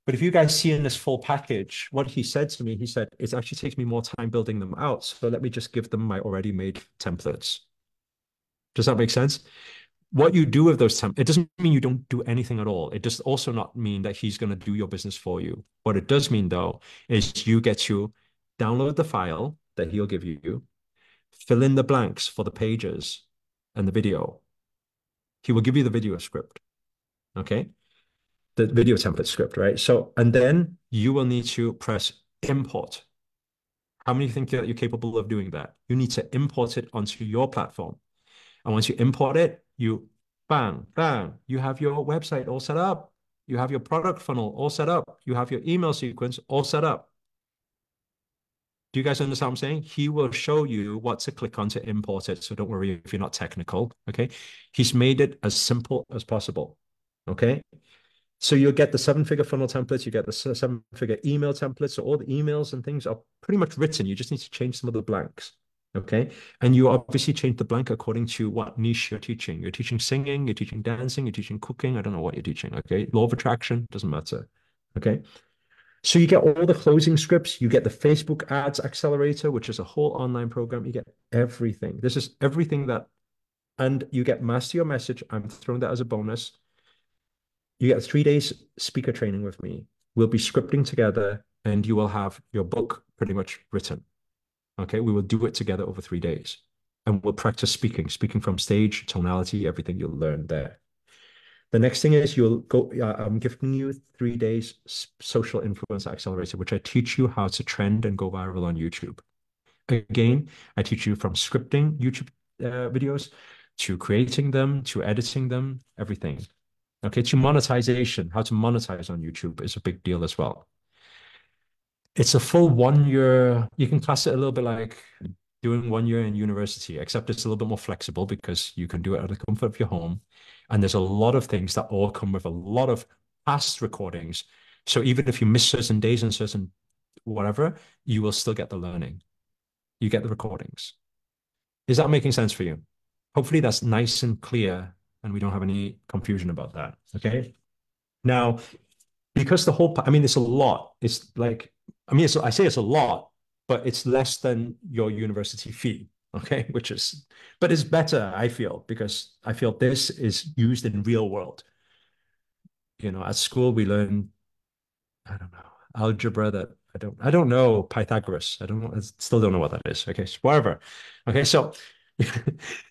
But if you guys see in this full package, what he said to me, he said, it actually takes me more time building them out. So let me just give them my already made templates. Does that make sense? What you do with those templates, it doesn't mean you don't do anything at all. It does also not mean that he's going to do your business for you. What it does mean, though, is you get to download the file that he'll give you, fill in the blanks for the pages and the video. He will give you the video script, okay? The video template script, right? So, and then you will need to press import. How many think that you're capable of doing that? You need to import it onto your platform. And once you import it, you bang, bang, you have your website all set up. You have your product funnel all set up. You have your email sequence all set up. Do you guys understand what I'm saying? He will show you what to click on to import it. So don't worry if you're not technical. Okay. He's made it as simple as possible. Okay. So you'll get the seven-figure funnel templates, you get the seven-figure email templates. So all the emails and things are pretty much written. You just need to change some of the blanks. Okay. And you obviously change the blank according to what niche you're teaching. You're teaching singing, you're teaching dancing, you're teaching cooking. I don't know what you're teaching. Okay. Law of attraction, doesn't matter. Okay. So you get all the closing scripts, you get the Facebook ads accelerator, which is a whole online program. You get everything. This is everything that, and you get master your message. I'm throwing that as a bonus. You get 3 days speaker training with me. We'll be scripting together and you will have your book pretty much written. Okay. We will do it together over 3 days and we'll practice speaking from stage, tonality, everything you'll learn there. The next thing is you'll go, I'm giving you 3 days social influence accelerator, which I teach you how to trend and go viral on YouTube. Again, I teach you from scripting YouTube videos to creating them, to editing them, everything. Okay, to monetization, how to monetize on YouTube is a big deal as well. It's a full 1 year, you can class it a little bit like doing 1 year in university, except it's a little bit more flexible because you can do it at the comfort of your home. And there's a lot of things that all come with a lot of past recordings. So even if you miss certain days and certain whatever, you will still get the learning. You get the recordings. Is that making sense for you? Hopefully that's nice and clear and we don't have any confusion about that. Okay. Now, because I mean, it's a lot. It's like, I mean, I say it's a lot, but it's less than your university fee. Okay. But it's better, I feel, because I feel this is used in real world. At school we learn, I don't know, algebra that I don't know Pythagoras. I still don't know what that is. Okay. So whatever. Okay. So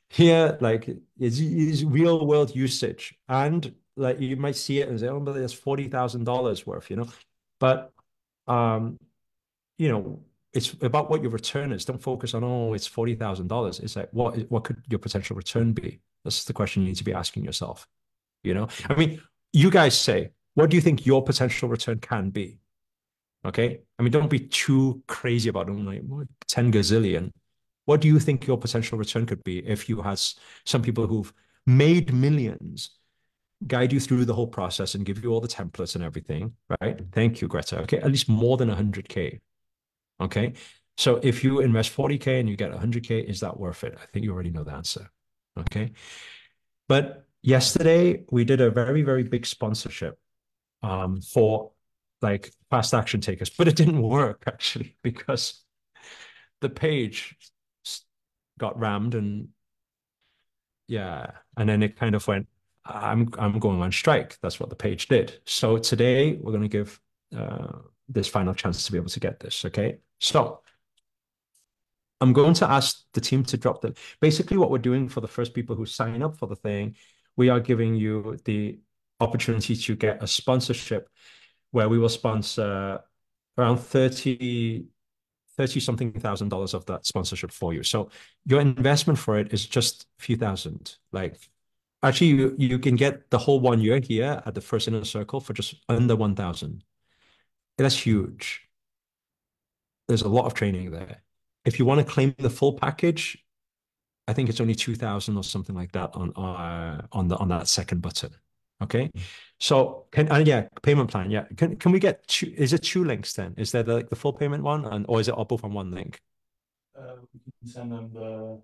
here, like, is real world usage. And like you might see it and say, oh, but there's $40,000 worth. But um, you know, it's about what your return is. Don't focus on, oh, it's $40,000. It's like, what could your potential return be? That's the question you need to be asking yourself. I mean, you guys say, what do you think your potential return can be? Okay. I mean, don't be too crazy about it. Like 10 gazillion. What do you think your potential return could be if you had some people who've made millions guide you through the whole process and give you all the templates and everything, right? Thank you, Greta. Okay. At least more than 100K. Okay. So if you invest 40K and you get 100K, is that worth it? I think you already know the answer. Okay. But yesterday we did a very, very big sponsorship for like fast action takers, but it didn't work actually because the page got rammed and yeah, and then it kind of went, I'm going on strike. That's what the page did. So today we're going to give this final chance to be able to get this. Okay. So I'm going to ask the team to drop basically what we're doing for the first people who sign up for the thing, we are giving you the opportunity to get a sponsorship where we will sponsor around 30 something thousand dollars of that sponsorship for you. So your investment for it is just a few thousand. Like actually you can get the whole 1 year here at the first inner circle for just under 1,000. That's huge. There's a lot of training there. If you want to claim the full package, I think it's only 2,000 or something like that on that second button. Okay. So yeah, payment plan. Yeah. Can we get is it two links then? Is there like the full payment one or is it all both on one link? We can send them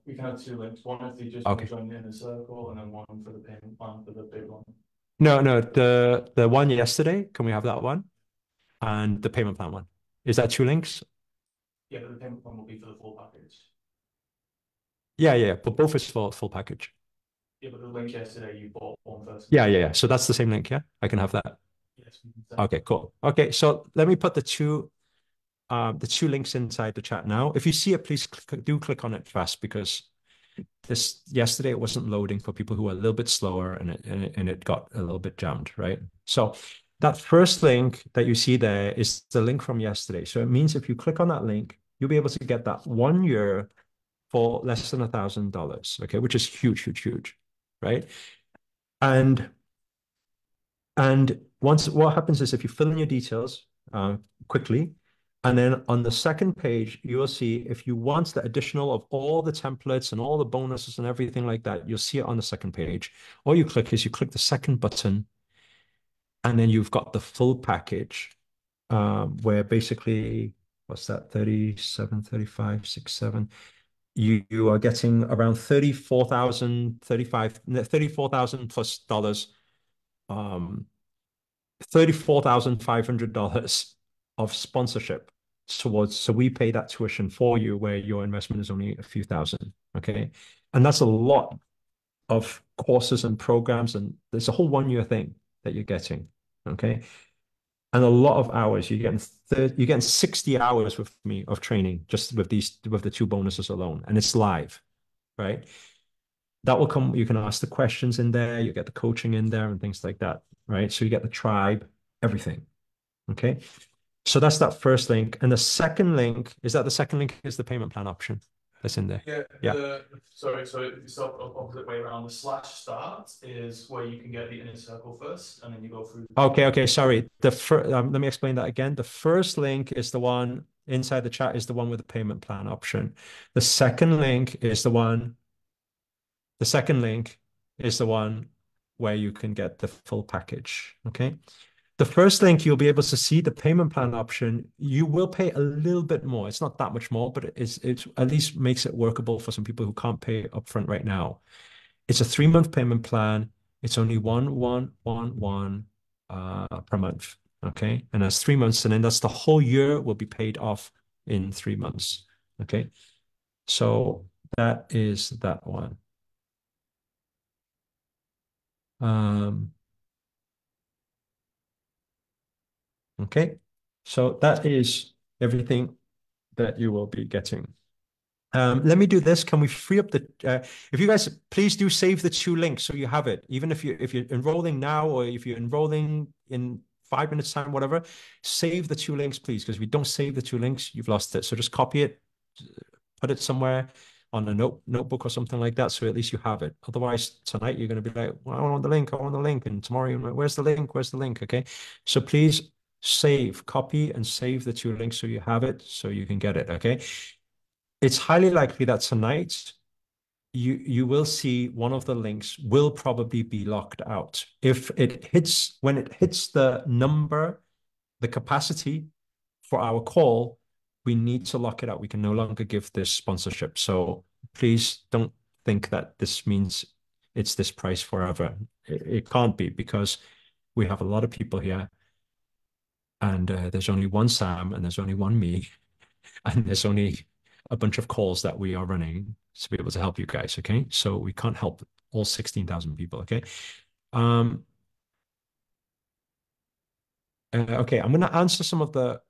we can have two links. One if they just want to Okay. join the inner circle, and then one for the payment plan for the big one. No, the one yesterday, can we have that one? And the payment plan one. Is that two links? Yeah, but the payment plan will be for the full package. Yeah, but both is for full package. Yeah, but the link yesterday you bought one first. Yeah. So that's the same link, yeah? I can have that. Yes, we can send. Okay, cool. Okay, so let me put the two links inside the chat now. If you see it, please do click on it fast because this yesterday it wasn't loading for people who are a little bit slower and it got a little bit jammed, right? So that first link that you see there is the link from yesterday. So it means if you click on that link, you'll be able to get that 1 year for less than $1,000, okay, which is huge, right? And and once what happens is if you fill in your details quickly, and then on the second page, you will see if you want the additional of all the templates and all the bonuses and everything like that, you'll see it on the second page. All you click is you click the second button, and then you've got the full package where basically, what's that, 37, 35, 6, 7. You are getting around 34,000, 34,000 plus dollars, um, $34,500 of sponsorship towards. So we pay that tuition for you where your investment is only a few thousand. Okay. And that's a lot of courses and programs. And there's a whole 1 year thing that you're getting. Okay. And a lot of hours. You're getting 60 hours with me of training just with with the two bonuses alone. And it's live, right? That will come. You can ask the questions in there. You get the coaching in there and things like that, right? So you get the tribe, everything. Okay. So that's that first link. And the second link is that the second link is the payment plan option that's in there. Yeah, Yeah. sorry, so it's the opposite way around. The slash start is where you can get the inner circle first, and then you go through. Okay. Sorry. Let me explain that again. The first link is the one inside the chat is the one with the payment plan option. The second link is the second link is the one where you can get the full package. Okay. The first link, you'll be able to see the payment plan option. You will pay a little bit more. It's not that much more, but it's at least makes it workable for some people who can't pay upfront right now. It's a 3 month payment plan. It's only one per month. Okay. And that's 3 months. And then that's the whole year will be paid off in 3 months. Okay. So that is that one. Um, okay. So that is everything that you will be getting. Let me do this. Can we free up if you guys please do save the two links so you have it, even if you're enrolling now or if you're enrolling in 5 minutes time, whatever, save the two links, please, because if you don't save the two links, you've lost it. So just copy it, put it somewhere on a notebook or something like that, so at least you have it. Otherwise, tonight you're going to be like, well, I want the link, and tomorrow you're like, where's the link? Where's the link? Okay, so please copy and save the two links so you have it, so you can get it. Okay. It's highly likely that tonight you will see one of the links will probably be locked out. When it hits the number, the capacity for our call, we need to lock it out. We can no longer give this sponsorship. So please don't think that this means it's this price forever. It can't be because we have a lot of people here and there's only one Sam and there's only one me and there's only a bunch of calls that we are running to be able to help you guys. Okay. So we can't help all 16,000 people. Okay. Um, okay. I'm going to answer some of the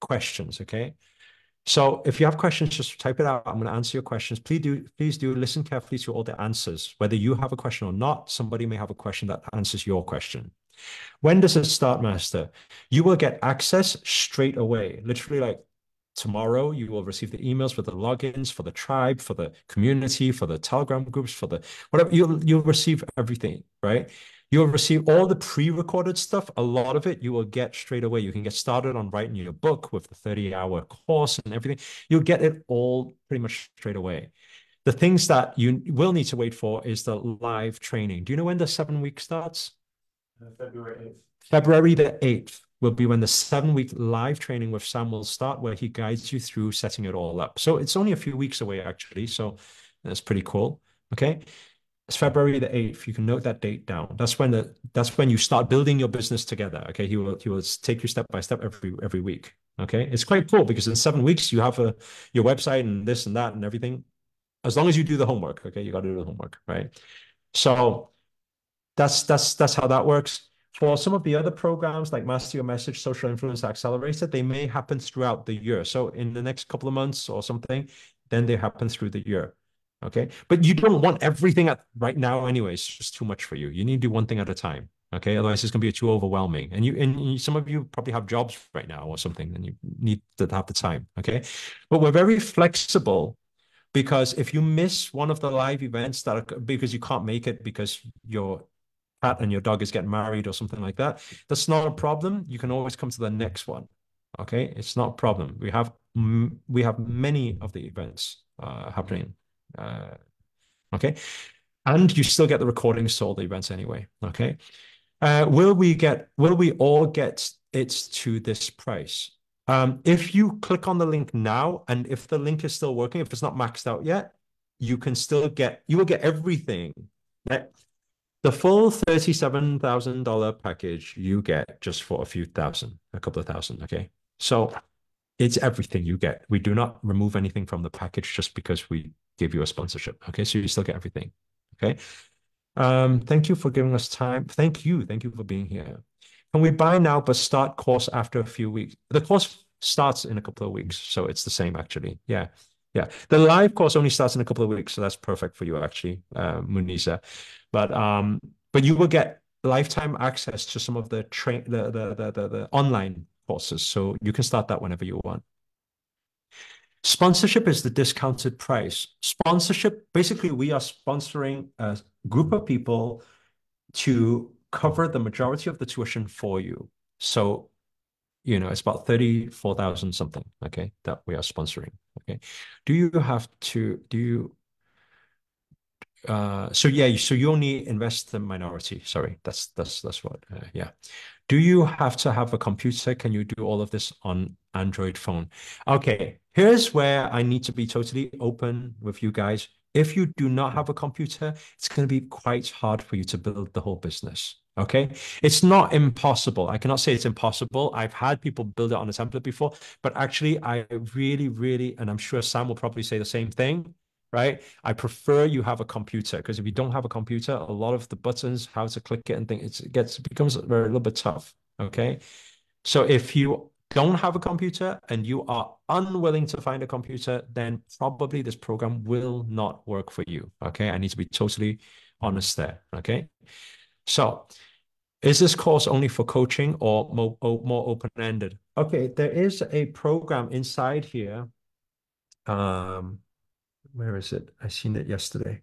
questions. Okay. So if you have questions, just type it out. I'm going to answer your questions. Please do listen carefully to all the answers. Whether you have a question or not, somebody may have a question that answers your question. When does it start, Master? You will get access straight away. Literally, like tomorrow, you will receive the emails with the logins for the tribe, for the community, for the Telegram groups, for the whatever. You'll receive everything, right? You'll receive all the pre-recorded stuff. A lot of it you will get straight away. You can get started on writing your book with the 30-hour course and everything. You'll get it all pretty much straight away. The things that you will need to wait for is the live training. Do you know when the 7 week starts? February 8th. February the 8th will be when the 7 week live training with Sam will start, where he guides you through setting it all up. So it's only a few weeks away, actually. So that's pretty cool. Okay. It's February the 8th. You can note that date down. That's when you start building your business together. Okay. He will take you step by step every week. Okay. It's quite cool because in 7 weeks you have your website and this and that and everything. As long as you do the homework. Okay. You got to do the homework, right? So that's how that works. For some of the other programs like Master Your Message, Social Influence Accelerator, they may happen throughout the year. So in the next couple of months or something, then they happen through the year. Okay. But you don't want everything at right now anyway. It's just too much for you. You need to do one thing at a time. Okay. Otherwise it's going to be too overwhelming. And some of you probably have jobs right now or something, and you need to have the time. Okay. But we're very flexible because if you miss one of the live events because you can't make it because you're cat and your dog is getting married or something like that, that's not a problem. You can always come to the next one. Okay, it's not a problem. We have many of the events happening. Uh, okay, and you still get the recordings to all the events anyway. Okay, will we all get it to this price? If you click on the link now, and if the link is still working, if it's not maxed out yet, you will get everything. The full $37,000 package you get just for a couple of thousand. Okay. So it's everything you get. We do not remove anything from the package just because we give you a sponsorship. Okay. So you still get everything. Okay. Thank you for giving us time. Thank you. Thank you for being here. Can we buy now but start course after a few weeks? The course starts in a couple of weeks, so it's the same actually. Yeah. Yeah. The live course only starts in a couple of weeks, so that's perfect for you actually, Munisa. But you will get lifetime access to some of the the online courses, so you can start that whenever you want. Sponsorship is the discounted price. Sponsorship, basically, we are sponsoring a group of people to cover the majority of the tuition for you. So, it's about 34,000 something, okay, that we are sponsoring. Okay. Do you so yeah, so you only invest the minority. Sorry, that's what yeah. Do you have to have a computer? Can you do all of this on Android phone? Okay, here's where I need to be totally open with you guys. If you do not have a computer, it's going to be quite hard for you to build the whole business. Okay. It's not impossible. I cannot say it's impossible. I've had people build it on a template before, but actually, I really, really, and I'm sure Sam will probably say the same thing, right? I prefer you have a computer because if you don't have a computer, a lot of the buttons, how to click it and things, it becomes very a little bit tough. Okay. So if you don't have a computer and you are unwilling to find a computer, then probably this program will not work for you. Okay. I need to be totally honest there. Okay. So is this course only for coaching or more open-ended? Okay. There is a program inside here. Where is it? I seen it yesterday.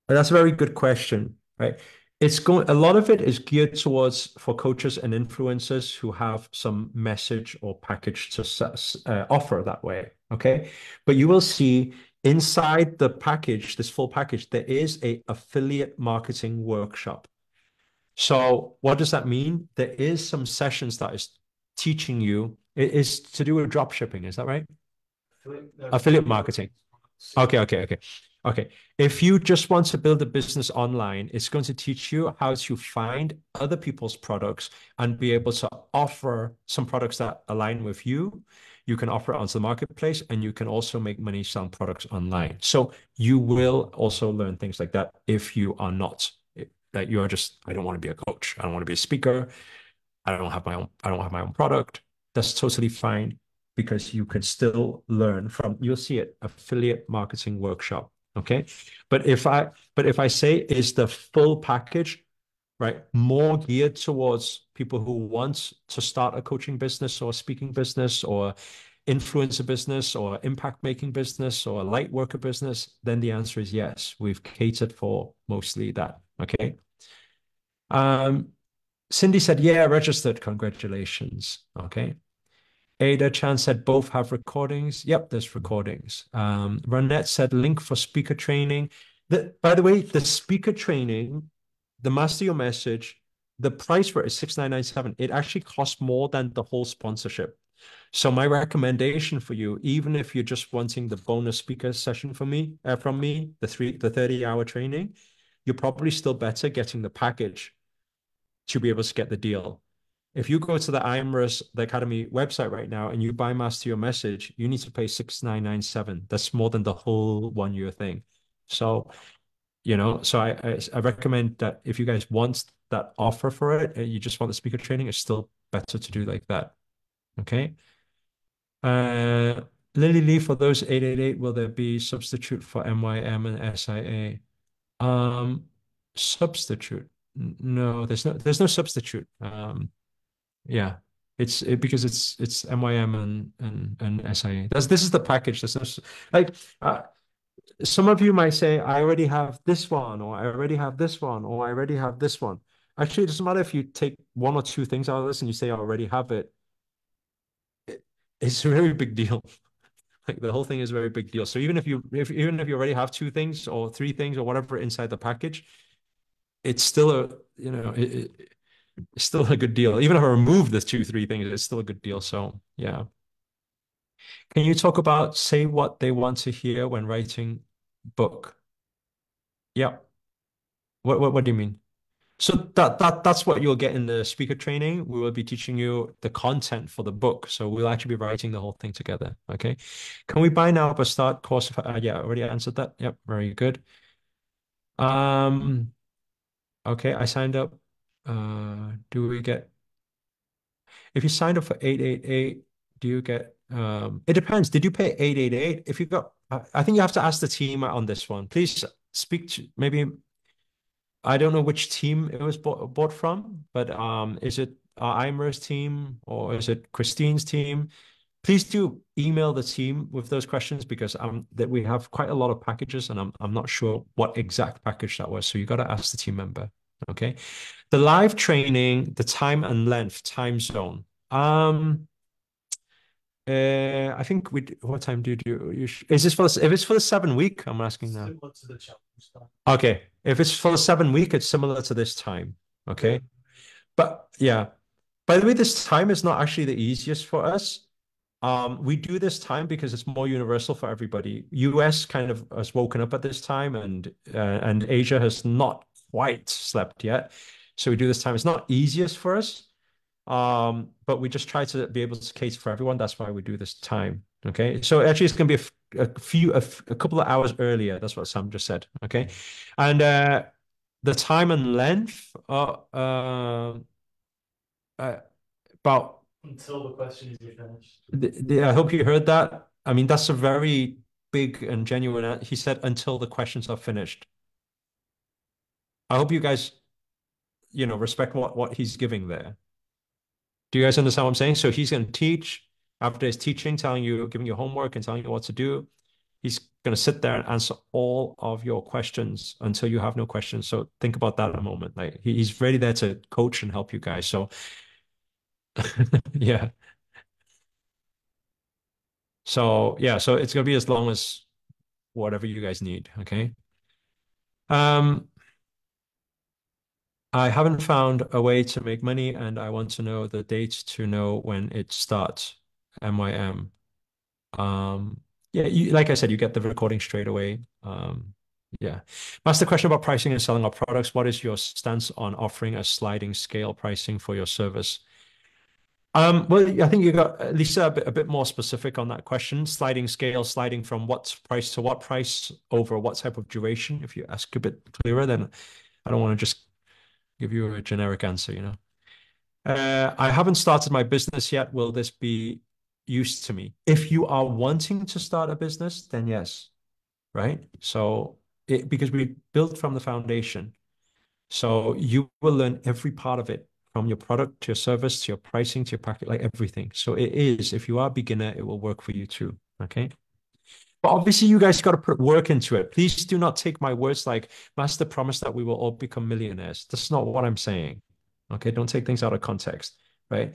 That's a very good question, right? A lot of it is geared towards for coaches and influencers who have some message or package to offer that way. Okay. But you will see inside the package, this full package, there is a affiliate marketing workshop. So what does that mean? There is some sessions that is teaching you. It is to do with drop shipping. Is that right? Affiliate marketing. Okay, okay, okay. Okay. If you just want to build a business online, it's going to teach you how to find other people's products and be able to offer some products that align with you. You can offer it onto the marketplace and you can also make money selling products online. So you will also learn things like that if you are not, that you are just, I don't want to be a coach. I don't want to be a speaker. I don't have my own product. That's totally fine. because you can still learn from, you'll see it, affiliate marketing workshop. Okay. But if I say is the full package, right, more geared towards people who want to start a coaching business or a speaking business or influencer business or impact making business or a light worker business, then the answer is yes. We've catered for mostly that. Okay. Um, Cindy said, yeah, registered. Congratulations. Okay. Ada Chan said both have recordings. Yep, there's recordings. Ronette said link for speaker training. By the way, the speaker training, the master your message, the price for it is 6,997. It actually costs more than the whole sponsorship. So my recommendation for you, even if you're just wanting the bonus speaker session from me, the 30-hour training, you're probably still better getting the package to be able to get the deal. If you go to the Academy website right now and you buy Master Your Message, you need to pay 6,997. That's more than the whole 1 year thing. So, so I recommend that if you guys want that offer for it, and you just want the speaker training, it's still better to do like that. Okay. Uh, Lily Lee, for those 888, will there be substitute for MYM and SIA? Substitute. No, there's no substitute. Yeah. Because it's MYM and SIA. This is the package. There's no like some of you might say, I already have this one, or I already have this one, or I already have this one. Actually, it doesn't matter if you take one or two things out of this and you say I already have it. It's a very big deal. Like the whole thing is a very big deal. So even if you already have two things or three things or whatever inside the package, it's still it's still a good deal. Even if I remove the two, three things, it's still a good deal. So yeah. Can you talk about say what they want to hear when writing book? Yeah. What do you mean? So that's what you'll get in the speaker training. We will be teaching you the content for the book. So we'll actually be writing the whole thing together. Okay. Can we buy now but start course? Yeah, I already answered that. Yep, very good. Um, okay, I signed up. Do we get if you signed up for 888, do you get it depends. Did you pay 888? If you got I think you have to ask the team on this one. Please speak to maybe I don't know which team it was bought from, but is it Eimer's team or is it Christine's team? Please do email the team with those questions because that we have quite a lot of packages and I'm not sure what exact package that was. So you got to ask the team member. Okay. The live training, the time and length, time zone. I think what time do you do? Is this if it's for the 7 week? I'm asking now. Similar to the challenge time. Okay. If it's for the 7 week, it's similar to this time. Okay. But yeah. By the way, this time is not actually the easiest for us. We do this time because it's more universal for everybody. US kind of has woken up at this time, and Asia has not quite slept yet. So we do this time. It's not easiest for us, but we just try to be able to cater for everyone. That's why we do this time. Okay, so actually, it's going to be a couple of hours earlier. That's what Sam just said. Okay, and the time and length about Until the question is finished. I hope you heard that. I mean, that's a very big and genuine. He said until the questions are finished. I hope you guys, respect what he's giving there. Do you guys understand what I'm saying? So he's going to teach after his teaching, giving you homework and telling you what to do. He's going to sit there and answer all of your questions until you have no questions. So think about that a moment. Like he's ready there to coach and help you guys. So yeah. So yeah, so it's gonna be as long as whatever you guys need. Okay. Um, I haven't found a way to make money and I want to know the dates to know when it starts. MYM. Yeah, like I said, you get the recording straight away. Yeah. That's the question about pricing and selling our products. What is your stance on offering a sliding scale pricing for your service? Well, I think you got at least a bit more specific on that question. Sliding scale, sliding from what price to what price over what type of duration. If you ask a bit clearer, then I don't want to just give you a generic answer, I haven't started my business yet. Will this be use to me. If you are wanting to start a business, then yes, right? So because we built from the foundation. So you will learn every part of it from your product to your service to your pricing to your packet, like everything. So it is, if you are a beginner, it will work for you too. Okay. But obviously, you guys got to put work into it. Please do not take my words like Master promised that we will all become millionaires. That's not what I'm saying. Okay. Don't take things out of context, right?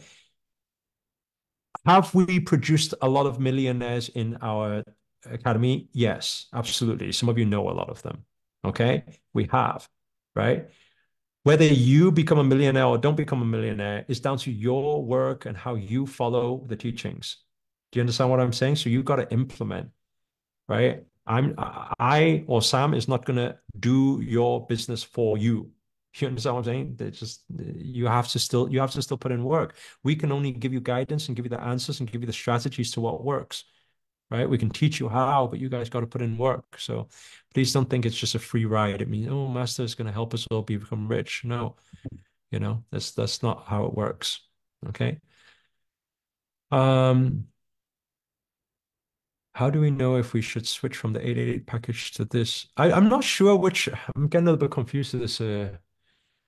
Have we produced a lot of millionaires in our academy? Yes, absolutely. Some of you know a lot of them. Okay. We have, right? Whether you become a millionaire or don't become a millionaire is down to your work and how you follow the teachings. Do you understand what I'm saying? So you've got to implement, right? I or Sam is not going to do your business for you. You understand what I'm saying? They just you have to still put in work. We can only give you guidance and give you the answers and give you the strategies to what works, right? We can teach you how, but you guys got to put in work. So please don't think it's just a free ride. It means, oh, master is going to help us all become rich. No, that's not how it works. Okay. Um, how do we know if we should switch from the 888 package to this? I'm not sure which. I'm getting a little bit confused with this.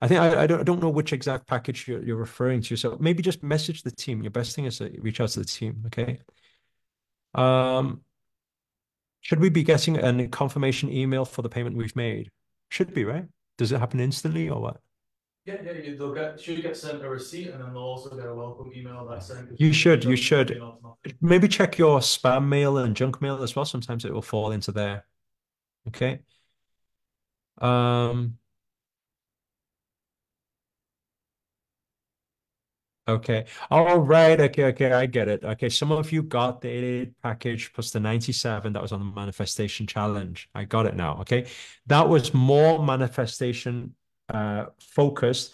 I don't know which exact package you're referring to. So maybe just message the team. Your best thing is to reach out to the team. Okay. Um, should we be getting a confirmation email for the payment we've made? Should be, right? Does it happen instantly or what? They'll get should get sent a receipt, and then they'll also get a welcome email that's saying because You it should, you doesn't come in should. automatically. Maybe check your spam mail and junk mail as well. Sometimes it will fall into there. Okay. Um, okay. All right. Okay, okay, I get it. Okay, some of you got the 88 package plus the 97 that was on the manifestation challenge. I got it now. Okay. That was more manifestation focused.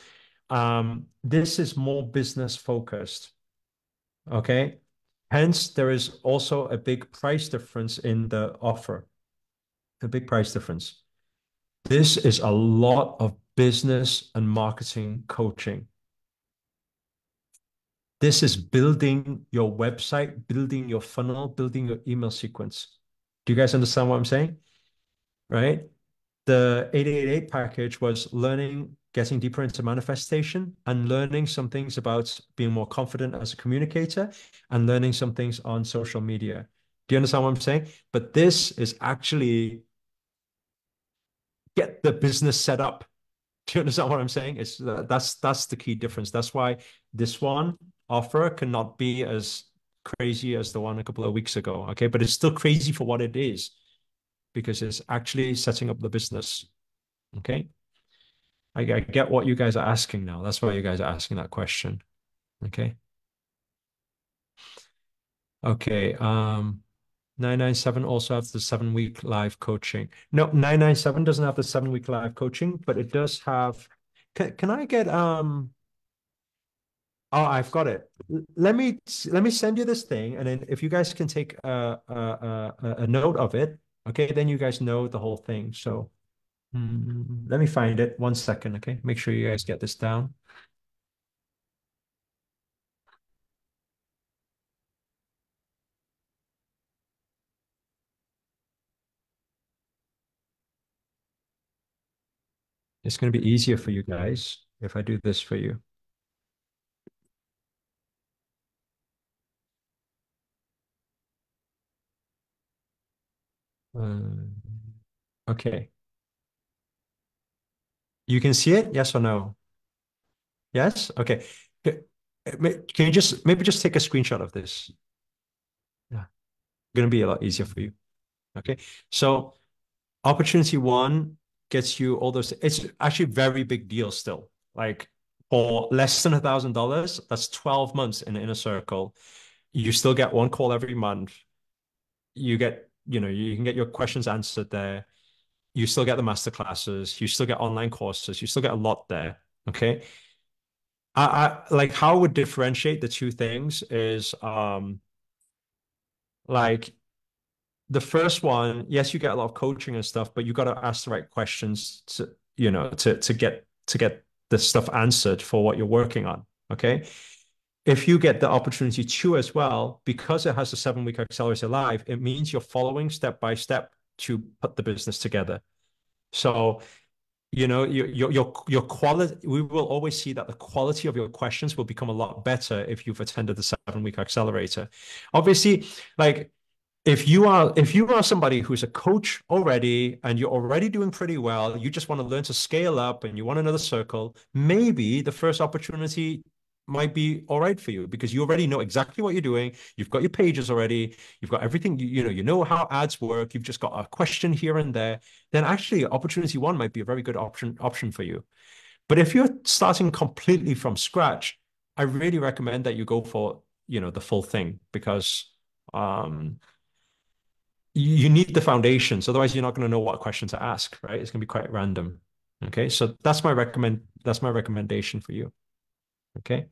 This is more business focused. Okay. Hence, there is also a big price difference in the offer, a big price difference. This is a lot of business and marketing coaching. This is building your website, building your funnel, building your email sequence. Do you guys understand what I'm saying? Right? The 888 package was learning, getting deeper into manifestation and learning some things about being more confident as a communicator and learning some things on social media. Do you understand what I'm saying? But this is actually get the business set up. Do you understand what I'm saying? That's the key difference. That's why this one offer cannot be as crazy as the one a couple of weeks ago. Okay, but it's still crazy for what it is because it's actually setting up the business. Okay, I get what you guys are asking now. That's why you guys are asking that question. Okay, okay. 997 also has the 7 week live coaching. No, 997 doesn't have the 7 week live coaching, but it does have. Can I get Oh, I've got it. Let me send you this thing, and then if you guys can take a note of it, okay, then you guys know the whole thing. So let me find it. 1 second, okay? Make sure you guys get this down. It's going to be easier for you guys if I do this for you. Uh, okay, you can see it? Yes or no? Yes. Okay. Can you just maybe just take a screenshot of this? Yeah, going to be a lot easier for you. Okay. So. Opportunity one gets you all those. It's actually a very big deal still. Like for less than $1,000, that's 12 months in the inner circle. You still get one call every month. You can get your questions answered there. You still get the master classes. You still get online courses. You still get a lot there. Okay. I like how I would differentiate the two things is like the first one, yes, you get a lot of coaching and stuff, but you got to ask the right questions to get the stuff answered for what you're working on. Okay. if you get the opportunity to as well, because it has a 7 week accelerator live, it means you're following step by step to put the business together. So, your quality, we will always see that the quality of your questions will become a lot better if you've attended the 7 week accelerator. Obviously, like if you are somebody who's a coach already and you're already doing pretty well, you just want to learn to scale up and you want another circle, maybe the first opportunity might be all right for you because you already know exactly what you're doing. You've got your pages already. You've got everything. You know how ads work. You've just got a question here and there. Then actually, opportunity one might be a very good option for you. But if you're starting completely from scratch, I really recommend that you go for the full thing because you need the foundations. Otherwise, you're not going to know what question to ask, right? It's going to be quite random. Okay. So that's my recommendation for you. Okay.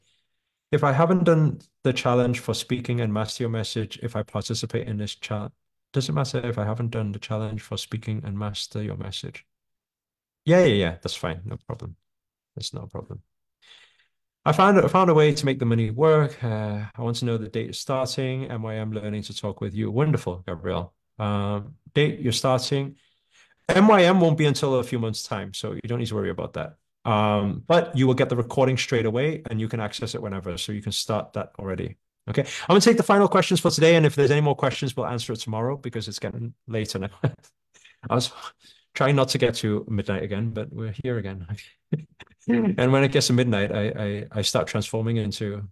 If I haven't done the challenge for speaking and master your message, if I participate in this chat, does it matter if I haven't done the challenge for speaking and master your message? Yeah, yeah, yeah. That's fine. No problem. That's no problem. I found a way to make the money work. I want to know the date is starting and why I'm learning to talk with you. Wonderful, Gabriel. Date you're starting. MYM won't be until a few months' time, so you don't need to worry about that. But you will get the recording straight away and you can access it whenever, so you can start that already. Okay. I'm gonna take the final questions for today, and if there's any more questions, we'll answer it tomorrow because it's getting later now. I was trying not to get to midnight again, but we're here again. And when it gets to midnight, I start transforming into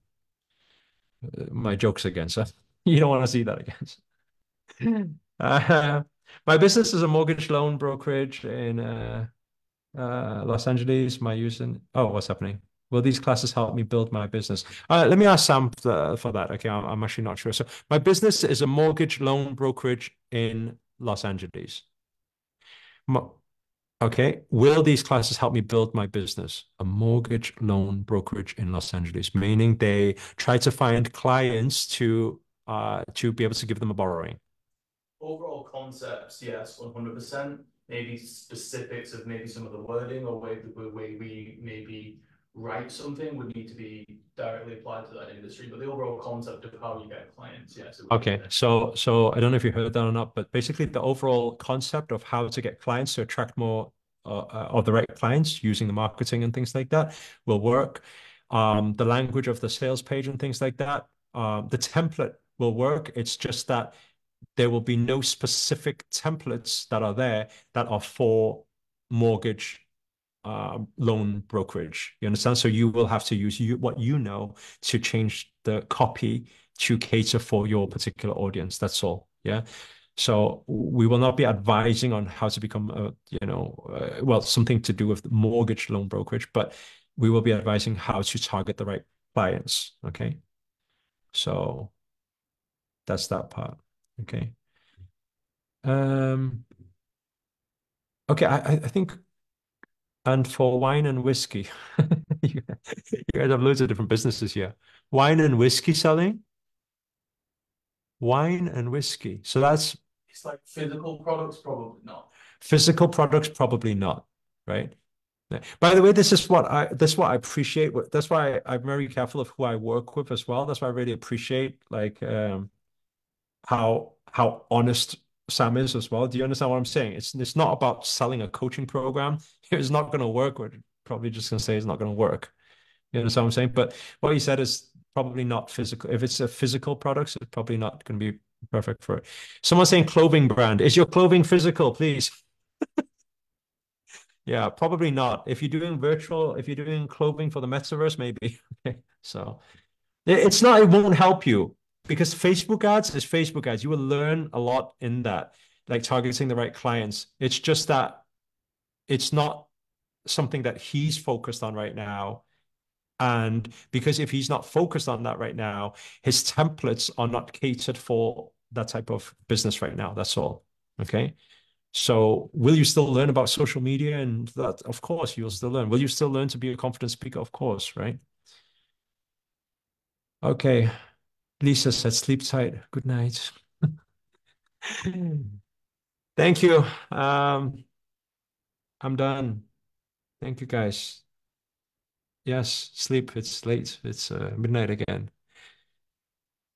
my jokes again. So you don't want to see that again. Uh, my business is a mortgage loan brokerage in Los Angeles. My using what's happening? Will these classes help me build my business? Let me ask Sam for that. Okay, I'm actually not sure. So my business is a mortgage loan brokerage in Los Angeles. Mo- Okay. Will these classes help me build my business? A mortgage loan brokerage in Los Angeles, meaning they try to find clients to be able to give them a borrowing. Overall concepts, yes, 100%. Maybe specifics of maybe some of the wording or way we maybe write something would need to be directly applied to that industry. But the overall concept of how you get clients, yes, it would be Okay, there. so I don't know if you heard that or not, but basically the overall concept of how to get clients to attract more of the right clients using the marketing and things like that will work. The language of the sales page and things like that, the template will work. It's just that there will be no specific templates that are there that are for mortgage loan brokerage. You understand? So you will have to use what you know to change the copy to cater for your particular audience. That's all. Yeah. So we will not be advising on how to become well, something to do with mortgage loan brokerage, but we will be advising how to target the right clients. Okay. So that's that part. Okay. Um, okay. I think, and for wine and whiskey, you guys have loads of different businesses here. Wine and whiskey selling, wine and whiskey. So that's It's like physical products, probably not. physical products, probably not, right? Yeah. By the way, this is what I appreciate. That's why I'm very careful of who I work with as well. That's why I really appreciate like how honest Sam is as well. Do you understand what I'm saying? It's not about selling a coaching program. It's not going to work. We're probably just going to say it's not going to work. You understand what I'm saying? But what you said is probably not physical. If it's a physical product, it's probably not going to be perfect for it. Someone's saying clothing brand. Is your clothing physical, please? Yeah, probably not. If you're doing clothing for the metaverse, maybe. Okay. So it's not, it won't help you because Facebook ads is Facebook ads. You will learn a lot in that, like targeting the right clients. It's just that it's not something that he's focused on right now. And because if he's not focused on that right now, his templates are not catered for that type of business right now. That's all. Okay. So will you still learn about social media and that? Of course, you'll still learn. Will you still learn to be a confident speaker? Of course, right? Okay. Lisa said, sleep tight. Good night. Thank you. I'm done. Thank you, guys. Yes, sleep. It's late. It's midnight again.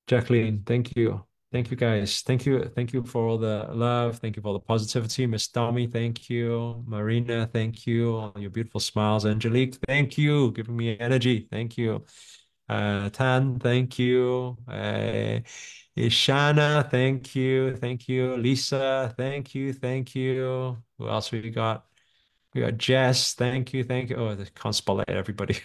Jacqueline, thank you. Thank you guys. Thank you. Thank you for all the love. Thank you for all the positivity. Miss Tommy, thank you. Marina, thank you. All your beautiful smiles. Angelique, thank you. Giving me energy. Thank you. Tan, thank you. Ishana, thank you. Thank you. Lisa, thank you. Thank you. Who else we got? We got Jess. Thank you. Thank you. Oh, I can't spell it, everybody.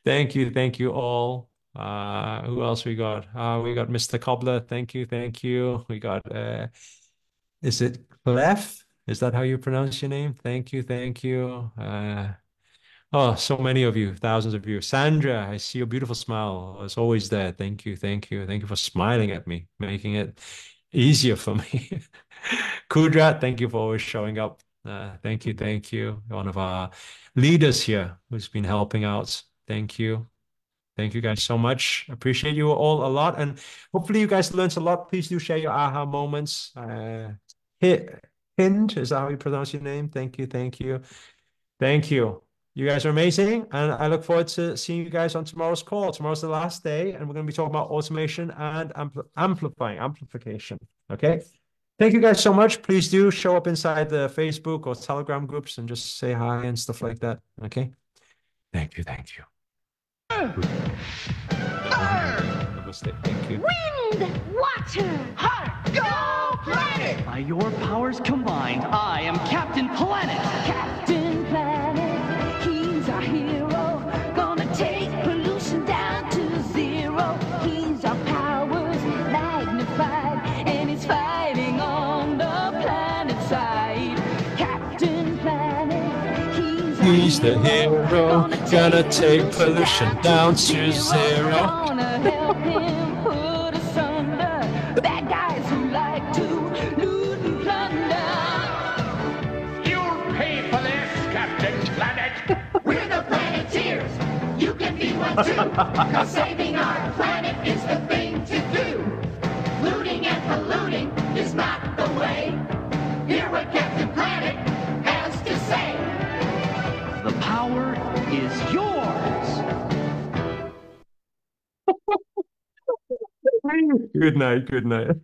Thank you. Thank you all. Who else we got? We got Mr. Cobbler. Thank you. Thank you. We got, is it Clef? Is that how you pronounce your name? Thank you. Thank you. Oh, so many of you, thousands of you. Sandra, I see your beautiful smile. It's always there. Thank you. Thank you. Thank you for smiling at me, making it easier for me. Kudrat, thank you for always showing up. Thank you. Thank you. One of our leaders here who's been helping out. Thank you. Thank you guys so much. Appreciate you all a lot. And hopefully you guys learned a lot. Please do share your aha moments. Hind, is that how you pronounce your name? Thank you. Thank you. Thank you. You guys are amazing. And I look forward to seeing you guys on tomorrow's call. Tomorrow's the last day, and we're going to be talking about automation and amplification. Okay. Thank you guys so much. Please do show up inside the Facebook or Telegram groups and just say hi and stuff like that. Okay. Thank you. Thank you. Namaste. Thank you. Wind, water, heart, go planet! By your powers combined, I am Captain Planet! Captain Planet, he's our hero. Gonna take pollution down to zero. He's our powers magnified, and he's fighting on the planet side. Captain Planet, He's the hero, gonna take pollution down to zero. Gonna help him put asunder bad guys who like to loot and plunder. You'll pay for this, Captain Planet! We're the Planeteers. You can be one too. Cause saving our planet is the thing to do. Looting and polluting is not the way. Hear what Captain Planet has to say. The power is yours! Good night. Good night.